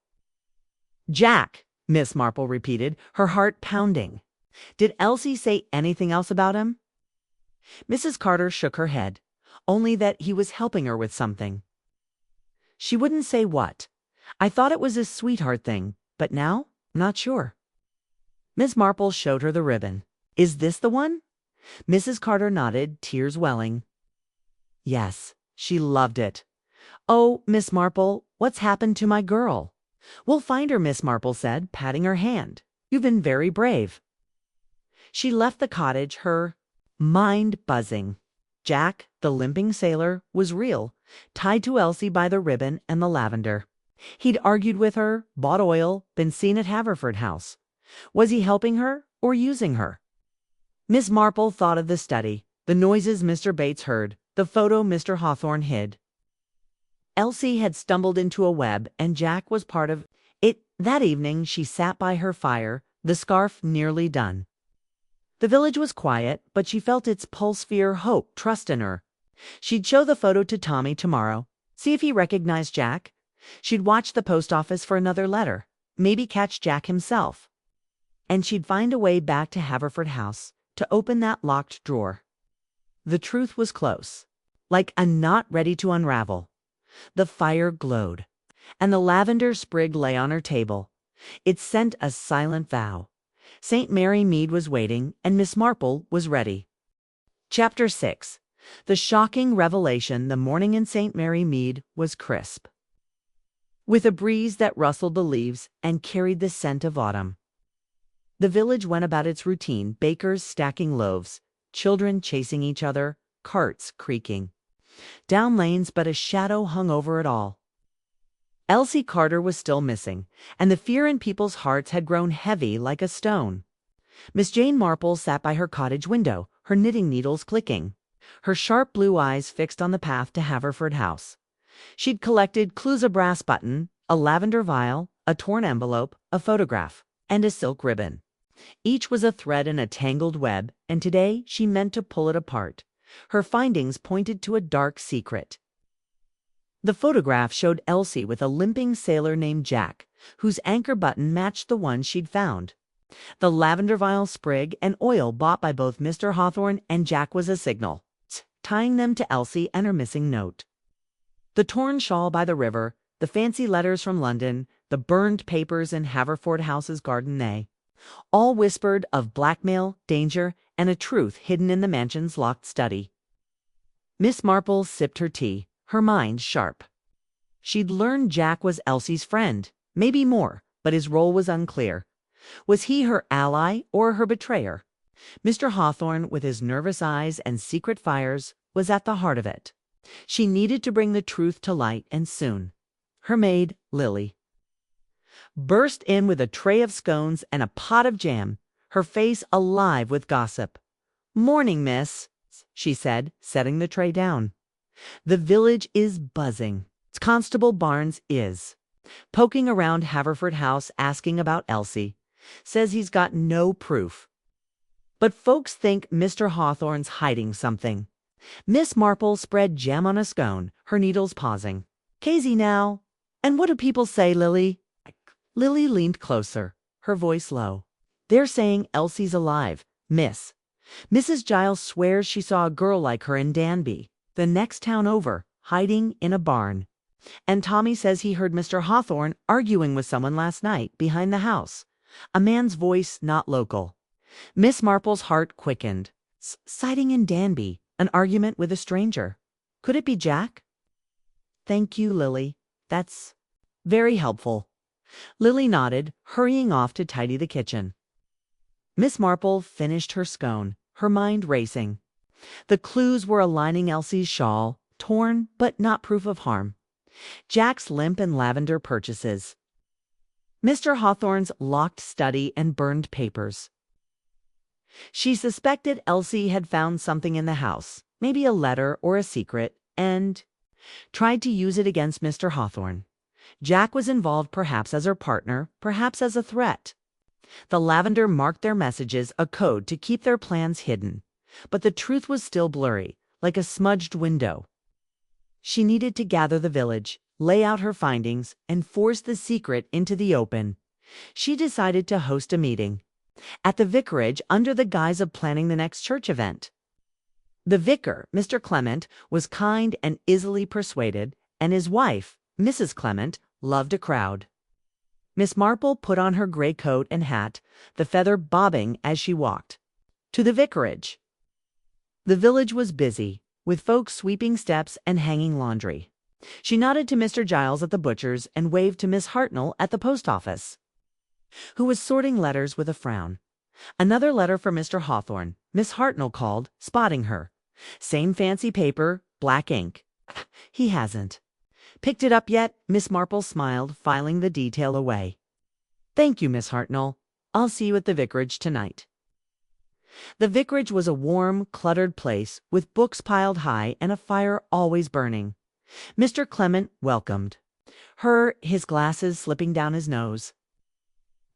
"Jack," Miss Marple repeated, her heart pounding. "Did Elsie say anything else about him?" Mrs. Carter shook her head, only that he was helping her with something. She wouldn't say what. "I thought it was a sweetheart thing, but now, I'm not sure." Miss Marple showed her the ribbon. Is this the one? Mrs. Carter nodded, tears welling. Yes, she loved it. Oh, Miss Marple, what's happened to my girl? We'll find her, Miss Marple said, patting her hand. You've been very brave. She left the cottage, her mind buzzing. Jack, the limping sailor, was real, tied to Elsie by the ribbon and the lavender. He'd argued with her, bought oil, been seen at Haverford House. Was he helping her or using her? Miss Marple thought of the study, the noises Mr. Bates heard, the photo Mr. Hawthorne hid. Elsie had stumbled into a web, and Jack was part of it. That evening she sat by her fire, the scarf nearly done. The village was quiet, but she felt its pulse, fear, hope, trust in her. She'd show the photo to Tommy tomorrow, see if he recognized Jack. She'd watch the post office for another letter, maybe catch Jack himself. And she'd find a way back to Haverford House, to open that locked drawer. The truth was close, like a knot ready to unravel. The fire glowed, and the lavender sprig lay on her table. It sent a silent vow. St. Mary Mead was waiting, and Miss Marple was ready. Chapter 6. The shocking revelation. The morning in St. Mary Mead was crisp, with a breeze that rustled the leaves and carried the scent of autumn. The village went about its routine, bakers stacking loaves, children chasing each other, carts creaking down lanes, but a shadow hung over it all. Elsie Carter was still missing, and the fear in people's hearts had grown heavy like a stone. Miss Jane Marple sat by her cottage window, her knitting needles clicking, her sharp blue eyes fixed on the path to Haverford House. She'd collected clues: a brass button, a lavender vial, a torn envelope, a photograph, and a silk ribbon. Each was a thread in a tangled web, and today she meant to pull it apart. Her findings pointed to a dark secret. The photograph showed Elsie with a limping sailor named Jack, whose anchor button matched the one she'd found. The lavender vial, sprig, and oil bought by both Mr. Hawthorne and Jack was a signal, tying them to Elsie and her missing note. The torn shawl by the river, the fancy letters from London, the burned papers in Haverford House's garden, they all whispered of blackmail, danger, and a truth hidden in the mansion's locked study. Miss Marple sipped her tea, her mind sharp. She'd learned Jack was Elsie's friend, maybe more, but his role was unclear. Was he her ally or her betrayer? Mr. Hawthorne, with his nervous eyes and secret fires, was at the heart of it. She needed to bring the truth to light, and soon. Her maid, Lily, burst in with a tray of scones and a pot of jam, her face alive with gossip. "Morning, miss," she said, setting the tray down. "The village is buzzing. Constable Barnes is poking around Haverford House asking about Elsie. Says he's got no proof. But folks think Mr. Hawthorne's hiding something." Miss Marple spread jam on a scone, her needles pausing. "Casey now. And what do people say, Lily?" Lily leaned closer, her voice low. "They're saying Elsie's alive, miss. Mrs. Giles swears she saw a girl like her in Danby, the next town over, hiding in a barn. And Tommy says he heard Mr. Hawthorne arguing with someone last night behind the house. A man's voice, not local." Miss Marple's heart quickened. Sighting in Danby, an argument with a stranger. Could it be Jack? "Thank you, Lily. That's very helpful." Lily nodded, hurrying off to tidy the kitchen. Miss Marple finished her scone, her mind racing. The clues were aligning: Elsie's shawl, torn but not proof of harm; Jack's limp and lavender purchases; Mr. Hawthorne's locked study and burned papers. She suspected Elsie had found something in the house, maybe a letter or a secret, and tried to use it against Mr. Hawthorne. Jack was involved, perhaps as her partner, perhaps as a threat. The lavender marked their messages, a code to keep their plans hidden. But the truth was still blurry, like a smudged window. She needed to gather the village, lay out her findings, and force the secret into the open. She decided to host a meeting at the vicarage under the guise of planning the next church event. The vicar, Mr. Clement, was kind and easily persuaded, and his wife, Mrs. Clement, loved a crowd. Miss Marple put on her gray coat and hat, the feather bobbing as she walked. To the vicarage. The village was busy, with folks sweeping steps and hanging laundry. She nodded to Mr. Giles at the butcher's and waved to Miss Hartnell at the post office, who was sorting letters with a frown. Another letter for Mr. Hawthorne, Miss Hartnell called, spotting her. Same fancy paper, black ink. He hasn't picked it up yet, Miss Marple smiled, filing the detail away. Thank you, Miss Hartnell. I'll see you at the vicarage tonight. The vicarage was a warm, cluttered place with books piled high and a fire always burning. Mr. Clement welcomed her, his glasses slipping down his nose.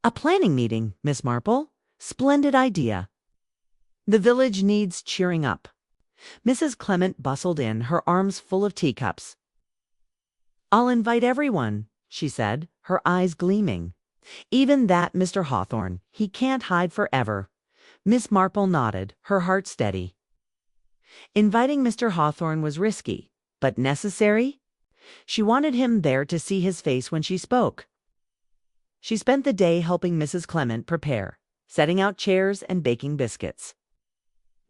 A planning meeting, Miss Marple. Splendid idea. The village needs cheering up. Mrs. Clement bustled in, her arms full of teacups. I'll invite everyone, she said, her eyes gleaming. Even that Mr. Hawthorne, he can't hide forever. Miss Marple nodded, her heart steady. Inviting Mr. Hawthorne was risky, but necessary. She wanted him there to see his face when she spoke. She spent the day helping Mrs. Clement prepare, setting out chairs and baking biscuits.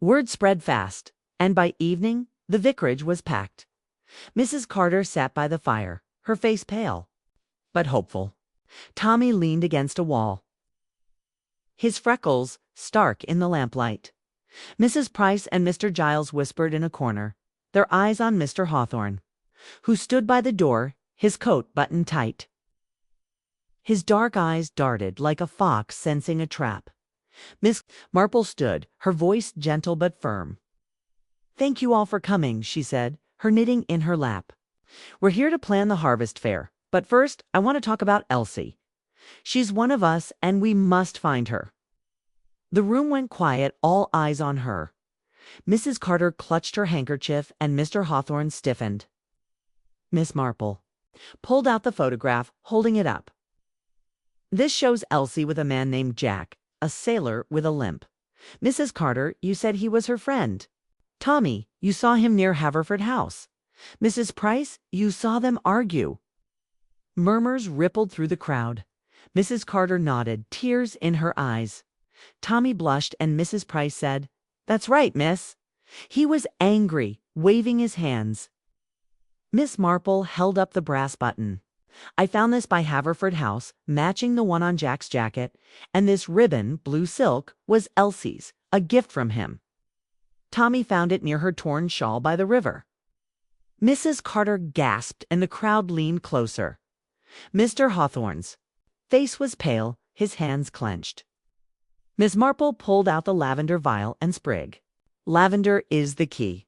Word spread fast, and by evening, the vicarage was packed. Mrs. Carter sat by the fire, her face pale, but hopeful. Tommy leaned against a wall, his freckles stark in the lamplight. Mrs. Price and Mr. Giles whispered in a corner, their eyes on Mr. Hawthorne, who stood by the door, his coat buttoned tight. His dark eyes darted like a fox sensing a trap. Miss Marple stood, her voice gentle but firm. Thank you all for coming, she said, her knitting in her lap. We're here to plan the harvest fair, but first I want to talk about Elsie. She's one of us and we must find her. The room went quiet, all eyes on her. Mrs. Carter clutched her handkerchief and Mr. Hawthorne stiffened. Miss Marple pulled out the photograph, holding it up. This shows Elsie with a man named Jack, a sailor with a limp. Mrs. Carter, you said he was her friend. Tommy, you saw him near Haverford House. Mrs. Price, you saw them argue. Murmurs rippled through the crowd. Mrs. Carter nodded, tears in her eyes. Tommy blushed and Mrs. Price said, That's right, miss. He was angry, waving his hands. Miss Marple held up the brass button. I found this by Haverford House, matching the one on Jack's jacket, and this ribbon, blue silk, was Elsie's, a gift from him. Tommy found it near her torn shawl by the river. Mrs. Carter gasped and the crowd leaned closer. Mr. Hawthorne's face was pale, his hands clenched. Miss Marple pulled out the lavender vial and sprig. Lavender is the key.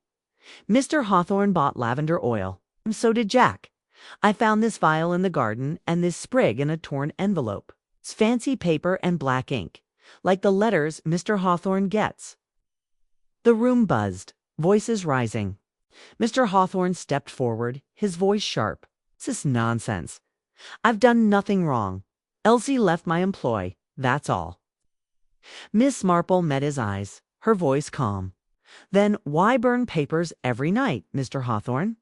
Mr. Hawthorne bought lavender oil, and so did Jack. I found this vial in the garden and this sprig in a torn envelope. It's fancy paper and black ink, like the letters Mr. Hawthorne gets. The room buzzed, voices rising. Mr. Hawthorne stepped forward, his voice sharp. This is nonsense. I've done nothing wrong. Elsie left my employ, that's all. Miss Marple met his eyes, her voice calm. Then why burn papers every night, Mr. Hawthorne?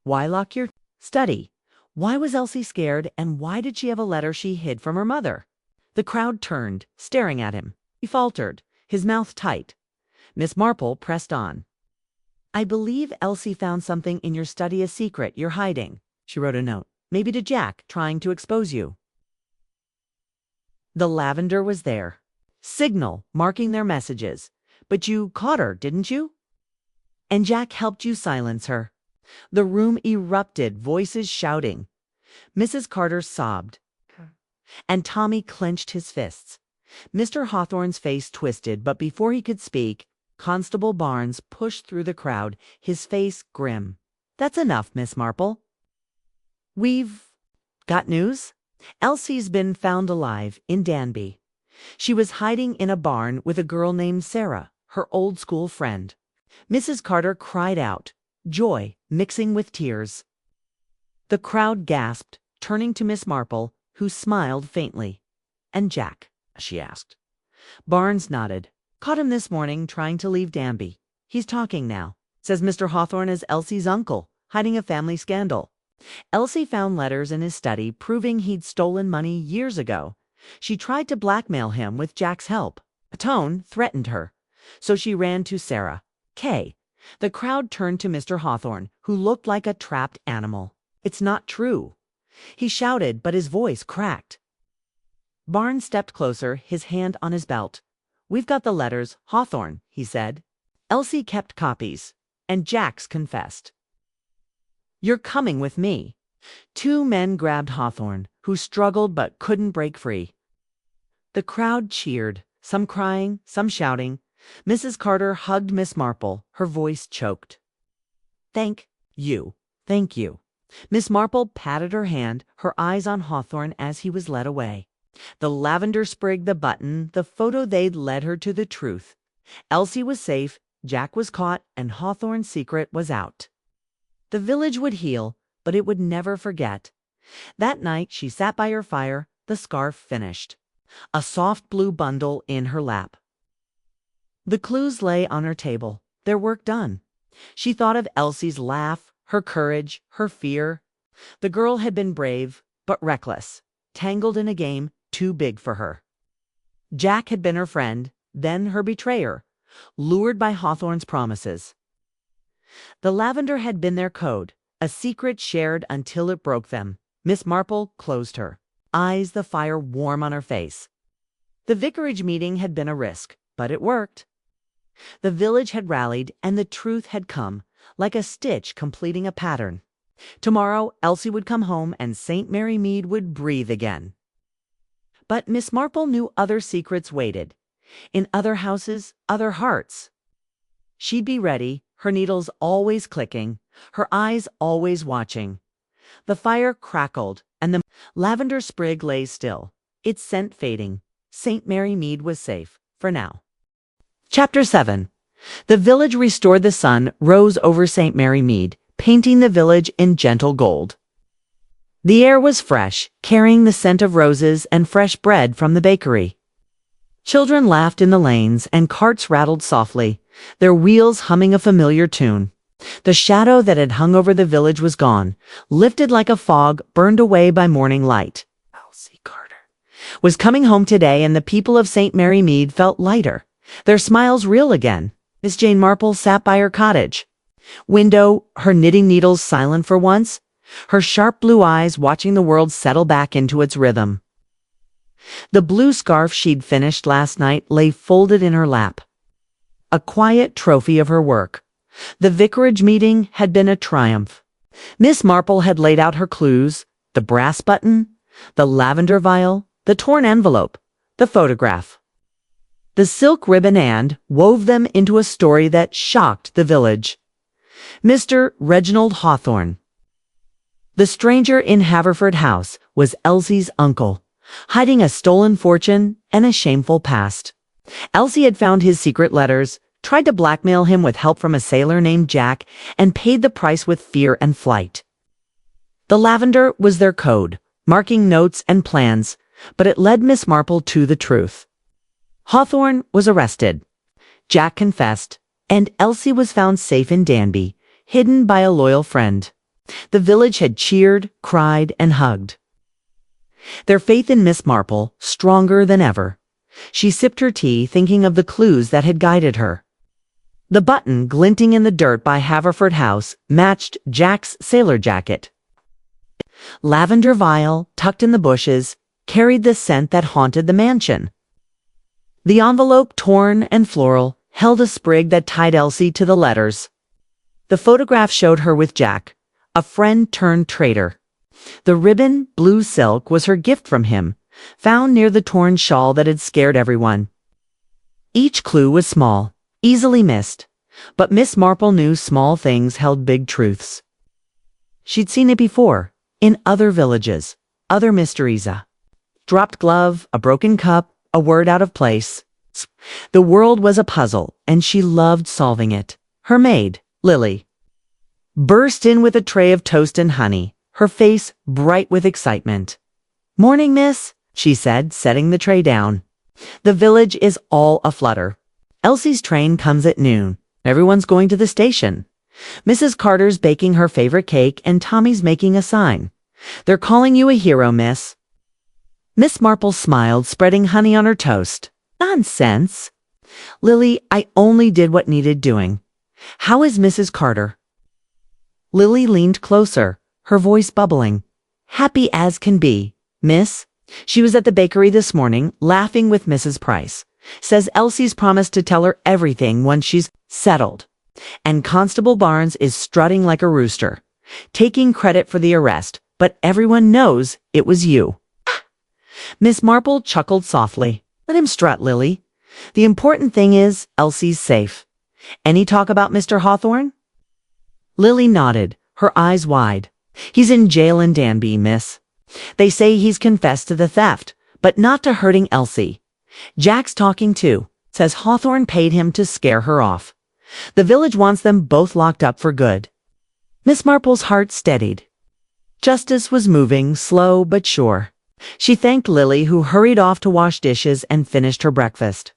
Why lock your study? Why was Elsie scared, and why did she have a letter she hid from her mother? The crowd turned, staring at him. He faltered, his mouth tight. Miss Marple pressed on. I believe Elsie found something in your study, a secret you're hiding. She wrote a note, maybe to Jack, trying to expose you. The lavender was there. Signal, marking their messages. But you caught her, didn't you? And Jack helped you silence her. The room erupted, voices shouting. Mrs. Carter sobbed, and Tommy clenched his fists. Mr. Hawthorne's face twisted, but before he could speak, Constable Barnes pushed through the crowd, his face grim. That's enough, Miss Marple. We've got news. Elsie's been found alive in Danby. She was hiding in a barn with a girl named Sarah, her old school friend. Mrs. Carter cried out, joy mixing with tears. The crowd gasped, turning to Miss Marple, who smiled faintly. And Jack? She asked. Barnes nodded. Caught him this morning trying to leave Danby. He's talking now. Says Mr. Hawthorne is Elsie's uncle, hiding a family scandal. Elsie found letters in his study proving he'd stolen money years ago. She tried to blackmail him with Jack's help. tone threatened her, so she ran to Sarah. K. The crowd turned to Mr. Hawthorne, who looked like a trapped animal. "It's not true," he shouted, but his voice cracked. Barnes stepped closer, his hand on his belt. "We've got the letters, Hawthorne," he said. "Elsie kept copies, and Jax confessed. You're coming with me." Two men grabbed Hawthorne, who struggled but couldn't break free. The crowd cheered, some crying, some shouting. Mrs. Carter hugged Miss Marple, her voice choked. Thank you. Thank you." Miss Marple patted her hand, her eyes on Hawthorne as he was led away. The lavender sprig, the button, the photo they'd led her to the truth. Elsie was safe, Jack was caught, and Hawthorne's secret was out. The village would heal, but it would never forget. That night she sat by her fire, the scarf finished, a soft blue bundle in her lap. The clues lay on her table, their work done. She thought of Elsie's laugh, her courage, her fear. The girl had been brave, but reckless, tangled in a game too big for her. Jack had been her friend, then her betrayer, lured by Hawthorne's promises. The lavender had been their code, a secret shared until it broke them. Miss Marple closed her, eyes the fire warm on her face. The vicarage meeting had been a risk, but it worked. The village had rallied, and the truth had come, like a stitch completing a pattern. Tomorrow, Elsie would come home, and St. Mary Mead would breathe again. But Miss Marple knew other secrets waited. In other houses, other hearts. She'd be ready, her needles always clicking, her eyes always watching. The fire crackled, and the lavender sprig lay still, its scent fading. St. Mary Mead was safe, for now. Chapter 7. The village restored. The sun rose over St. Mary Mead, painting the village in gentle gold. The air was fresh, carrying the scent of roses and fresh bread from the bakery. Children laughed in the lanes, and carts rattled softly, their wheels humming a familiar tune. The shadow that had hung over the village was gone, lifted like a fog burned away by morning light. Elsie Carter was coming home today, and the people of St. Mary Mead felt lighter, their smiles real again. Miss Jane Marple sat by her cottage window, her knitting needles silent for once, her sharp blue eyes watching the world settle back into its rhythm. The blue scarf she'd finished last night lay folded in her lap, a quiet trophy of her work. The vicarage meeting had been a triumph. Miss Marple had laid out her clues, the brass button, the lavender vial, the torn envelope, the photograph. The silk ribbon and wove them into a story that shocked the village. Mr. Reginald Hawthorne, the stranger in Haverford House, was Elsie's uncle, hiding a stolen fortune and a shameful past. Elsie had found his secret letters, tried to blackmail him with help from a sailor named Jack, and paid the price with fear and flight. The lavender was their code, marking notes and plans, but it led Miss Marple to the truth. Hawthorne was arrested. Jack confessed, and Elsie was found safe in Danby, hidden by a loyal friend. The village had cheered, cried, and hugged. Their faith in Miss Marple stronger than ever. She sipped her tea, thinking of the clues that had guided her. The button glinting in the dirt by Haverford House matched Jack's sailor jacket. Lavender vial, tucked in the bushes, carried the scent that haunted the mansion. The envelope, torn and floral, held a sprig that tied Elsie to the letters. The photograph showed her with Jack, a friend turned traitor. The ribbon, blue silk, was her gift from him, found near the torn shawl that had scared everyone. Each clue was small, easily missed, but Miss Marple knew small things held big truths. She'd seen it before, in other villages, other mysteries. A dropped glove, a broken cup, a word out of place. The world was a puzzle, and she loved solving it. Her maid, Lily, burst in with a tray of toast and honey, her face bright with excitement. "Morning, miss," she said, setting the tray down. "The village is all aflutter. Elsie's train comes at noon. Everyone's going to the station. Mrs. Carter's baking her favorite cake, and Tommy's making a sign. They're calling you a hero, miss." Miss Marple smiled, spreading honey on her toast. Nonsense. Lily, I only did what needed doing. How is Mrs. Carter? Lily leaned closer, her voice bubbling. Happy as can be, miss. She was at the bakery this morning, laughing with Mrs. Price. Says Elsie's promised to tell her everything once she's settled. And Constable Barnes is strutting like a rooster, taking credit for the arrest, but everyone knows it was you. Miss Marple chuckled softly. Let him strut, Lily. The important thing is Elsie's safe. Any talk about Mr. Hawthorne? Lily nodded, her eyes wide. He's in jail in Danby, miss. They say he's confessed to the theft, but not to hurting Elsie. Jack's talking too. Says Hawthorne paid him to scare her off. The village wants them both locked up for good. Miss Marple's heart steadied. Justice was moving, slow but sure. She thanked Lily, who hurried off to wash dishes and finished her breakfast.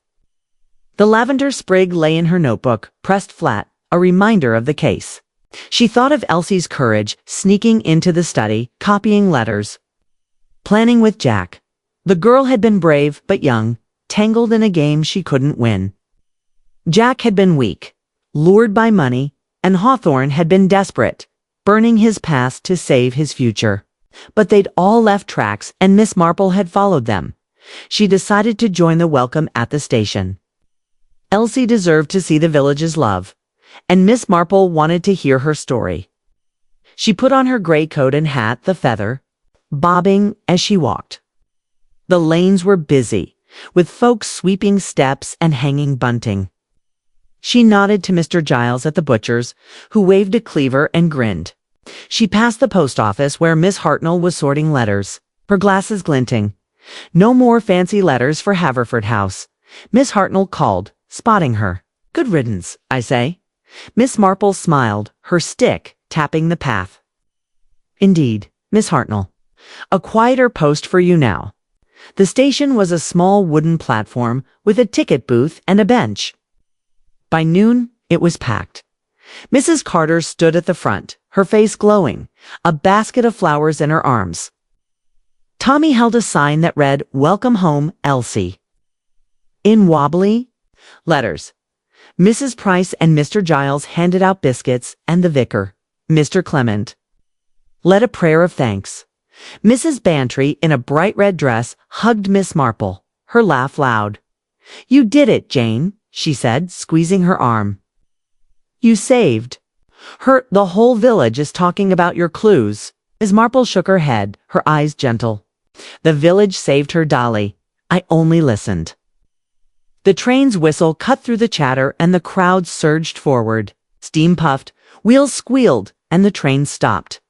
The lavender sprig lay in her notebook, pressed flat, a reminder of the case. She thought of Elsie's courage, sneaking into the study, copying letters. Planning with Jack. The girl had been brave but young, tangled in a game she couldn't win. Jack had been weak, lured by money, and Hawthorne had been desperate, burning his past to save his future. But they'd all left tracks, and Miss Marple had followed them. She decided to join the welcome at the station. Elsie deserved to see the village's love, and Miss Marple wanted to hear her story. She put on her gray coat and hat, the feather, bobbing as she walked. The lanes were busy, with folks sweeping steps and hanging bunting. She nodded to Mr. Giles at the butcher's, who waved a cleaver and grinned. She passed the post office where Miss Hartnell was sorting letters, her glasses glinting. No more fancy letters for Haverford House. Miss Hartnell called, spotting her. Good riddance, I say. Miss Marple smiled, her stick tapping the path. Indeed, Miss Hartnell. A quieter post for you now. The station was a small wooden platform with a ticket booth and a bench. By noon, it was packed. Mrs. Carter stood at the front, her face glowing, a basket of flowers in her arms. Tommy held a sign that read, Welcome home, Elsie. In wobbly letters, Mrs. Price and Mr. Giles handed out biscuits, and the vicar, Mr. Clement, led a prayer of thanks. Mrs. Bantry, in a bright red dress, hugged Miss Marple, her laugh loud. You did it, Jane, she said, squeezing her arm. You saved her. The whole village is talking about your clues. Miss Marple shook her head, her eyes gentle. The village saved her, Dolly. I only listened. The train's whistle cut through the chatter, and the crowd surged forward. Steam puffed, wheels squealed, and the train stopped.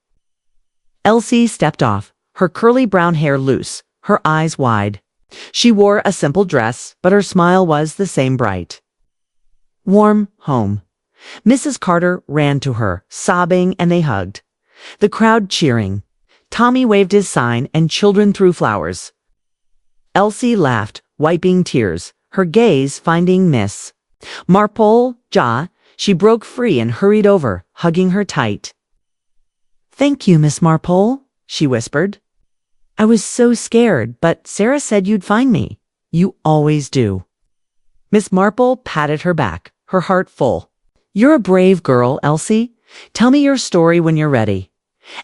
Elsie stepped off, her curly brown hair loose, her eyes wide. She wore a simple dress, but her smile was the same bright. Warm home. Mrs. Carter ran to her, sobbing, and they hugged. The crowd cheering. Tommy waved his sign, and children threw flowers. Elsie laughed, wiping tears, her gaze finding Miss Marple jaw. She broke free and hurried over, hugging her tight. Thank you, Miss Marple, she whispered. I was so scared, but Sarah said you'd find me. You always do. Miss Marple patted her back, her heart full. You're a brave girl, Elsie. Tell me your story when you're ready.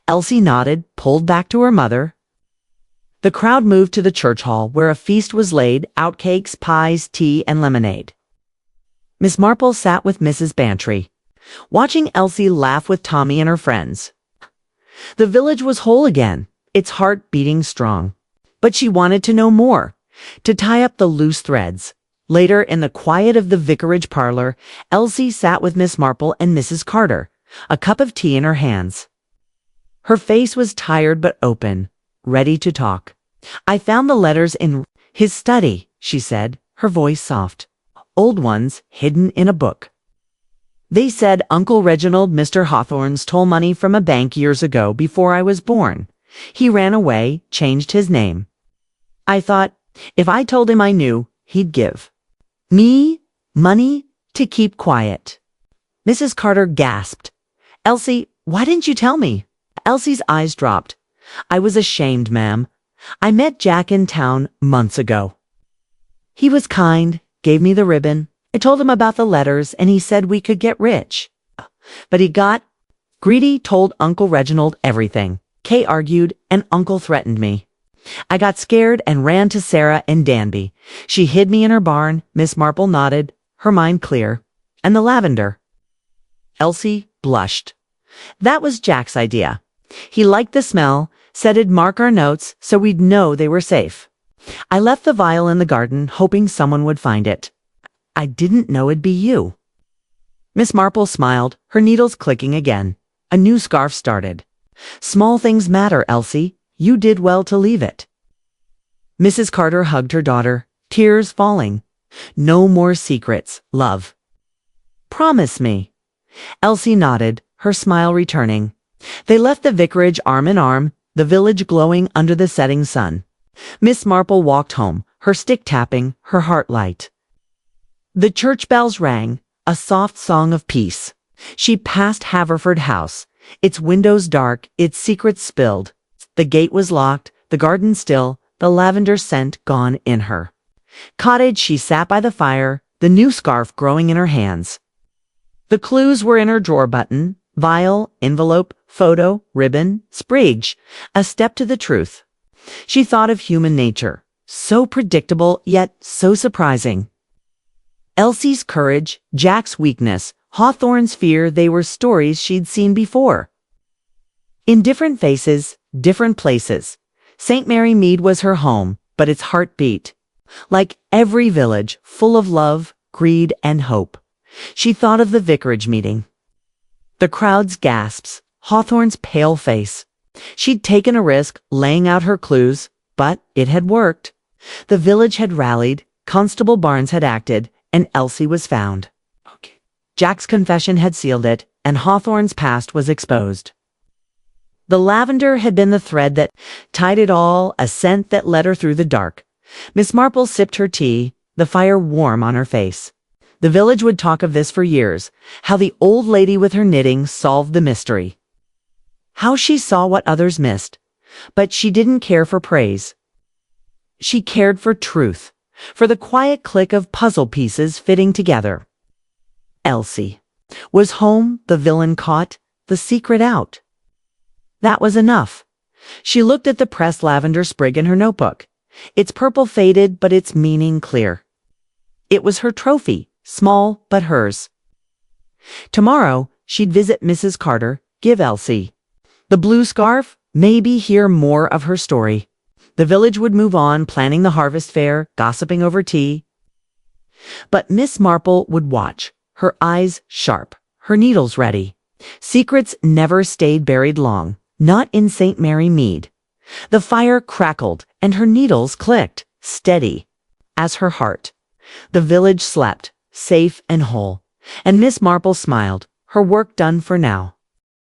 Elsie nodded, pulled back to her mother. The crowd moved to the church hall, where a feast was laid, out cakes, pies, tea, and lemonade. Miss Marple sat with Mrs. Bantry, watching Elsie laugh with Tommy and her friends. The village was whole again, its heart beating strong. But she wanted to know more, to tie up the loose threads. Later, in the quiet of the vicarage parlor, Elsie sat with Miss Marple and Mrs. Carter, a cup of tea in her hands. Her face was tired but open, ready to talk. I found the letters in his study, she said, her voice soft. Old ones hidden in a book. They said Uncle Reginald Mr. Hawthorne stole money from a bank years ago before I was born. He ran away, changed his name. I thought, if I told him I knew, he'd give me money to keep quiet. Mrs. Carter gasped. Elsie, why didn't you tell me? Elsie's eyes dropped. I was ashamed, ma'am. I met Jack in town months ago. He was kind, gave me the ribbon. I told him about the letters, and he said we could get rich. But he got greedy, told Uncle Reginald everything. Kay argued, and Uncle threatened me. I got scared and ran to Sarah and Danby. She hid me in her barn. Miss Marple nodded, her mind clear. And the lavender. Elsie blushed. That was Jack's idea. He liked the smell, said he'd mark our notes so we'd know they were safe. I left the vial in the garden, hoping someone would find it. I didn't know it'd be you. Miss Marple smiled, her needles clicking again. A new scarf started. Small things matter, Elsie. You did well to leave it. Mrs. Carter hugged her daughter, tears falling. No more secrets, love. Promise me. Elsie nodded, her smile returning. They left the vicarage arm in arm, the village glowing under the setting sun. Miss Marple walked home, her stick tapping, her heart light. The church bells rang, a soft song of peace. She passed Haverford House, its windows dark, its secrets spilled. The gate was locked, the garden still, the lavender scent gone in her. Cottage she sat by the fire, the new scarf growing in her hands. The clues were in her drawer button, vial, envelope, photo, ribbon, sprigs, a step to the truth. She thought of human nature, so predictable yet so surprising. Elsie's courage, Jack's weakness, Hawthorne's fear, they were stories she'd seen before. In different faces, different places. St. Mary Mead was her home, but its heart beat. Like every village, full of love, greed, and hope. She thought of the vicarage meeting. The crowd's gasps, Hawthorne's pale face. She'd taken a risk, laying out her clues, but it had worked. The village had rallied, Constable Barnes had acted, and Elsie was found. Jack's confession had sealed it, and Hawthorne's past was exposed. The lavender had been the thread that tied it all, a scent that led her through the dark. Miss Marple sipped her tea, the fire warm on her face. The village would talk of this for years, how the old lady with her knitting solved the mystery. How she saw what others missed, but she didn't care for praise. She cared for truth, for the quiet click of puzzle pieces fitting together. Elsie. Was home, the villain caught, the secret out. That was enough. She looked at the pressed lavender sprig in her notebook. Its purple faded, but its meaning clear. It was her trophy, small but hers. Tomorrow, she'd visit Mrs. Carter, give Elsie the blue scarf, maybe hear more of her story. The village would move on, planning the harvest fair, gossiping over tea. But Miss Marple would watch, her eyes sharp, her needles ready. Secrets never stayed buried long, not in St. Mary Mead. The fire crackled, and her needles clicked, steady as her heart. The village slept, safe and whole, and Miss Marple smiled, her work done for now.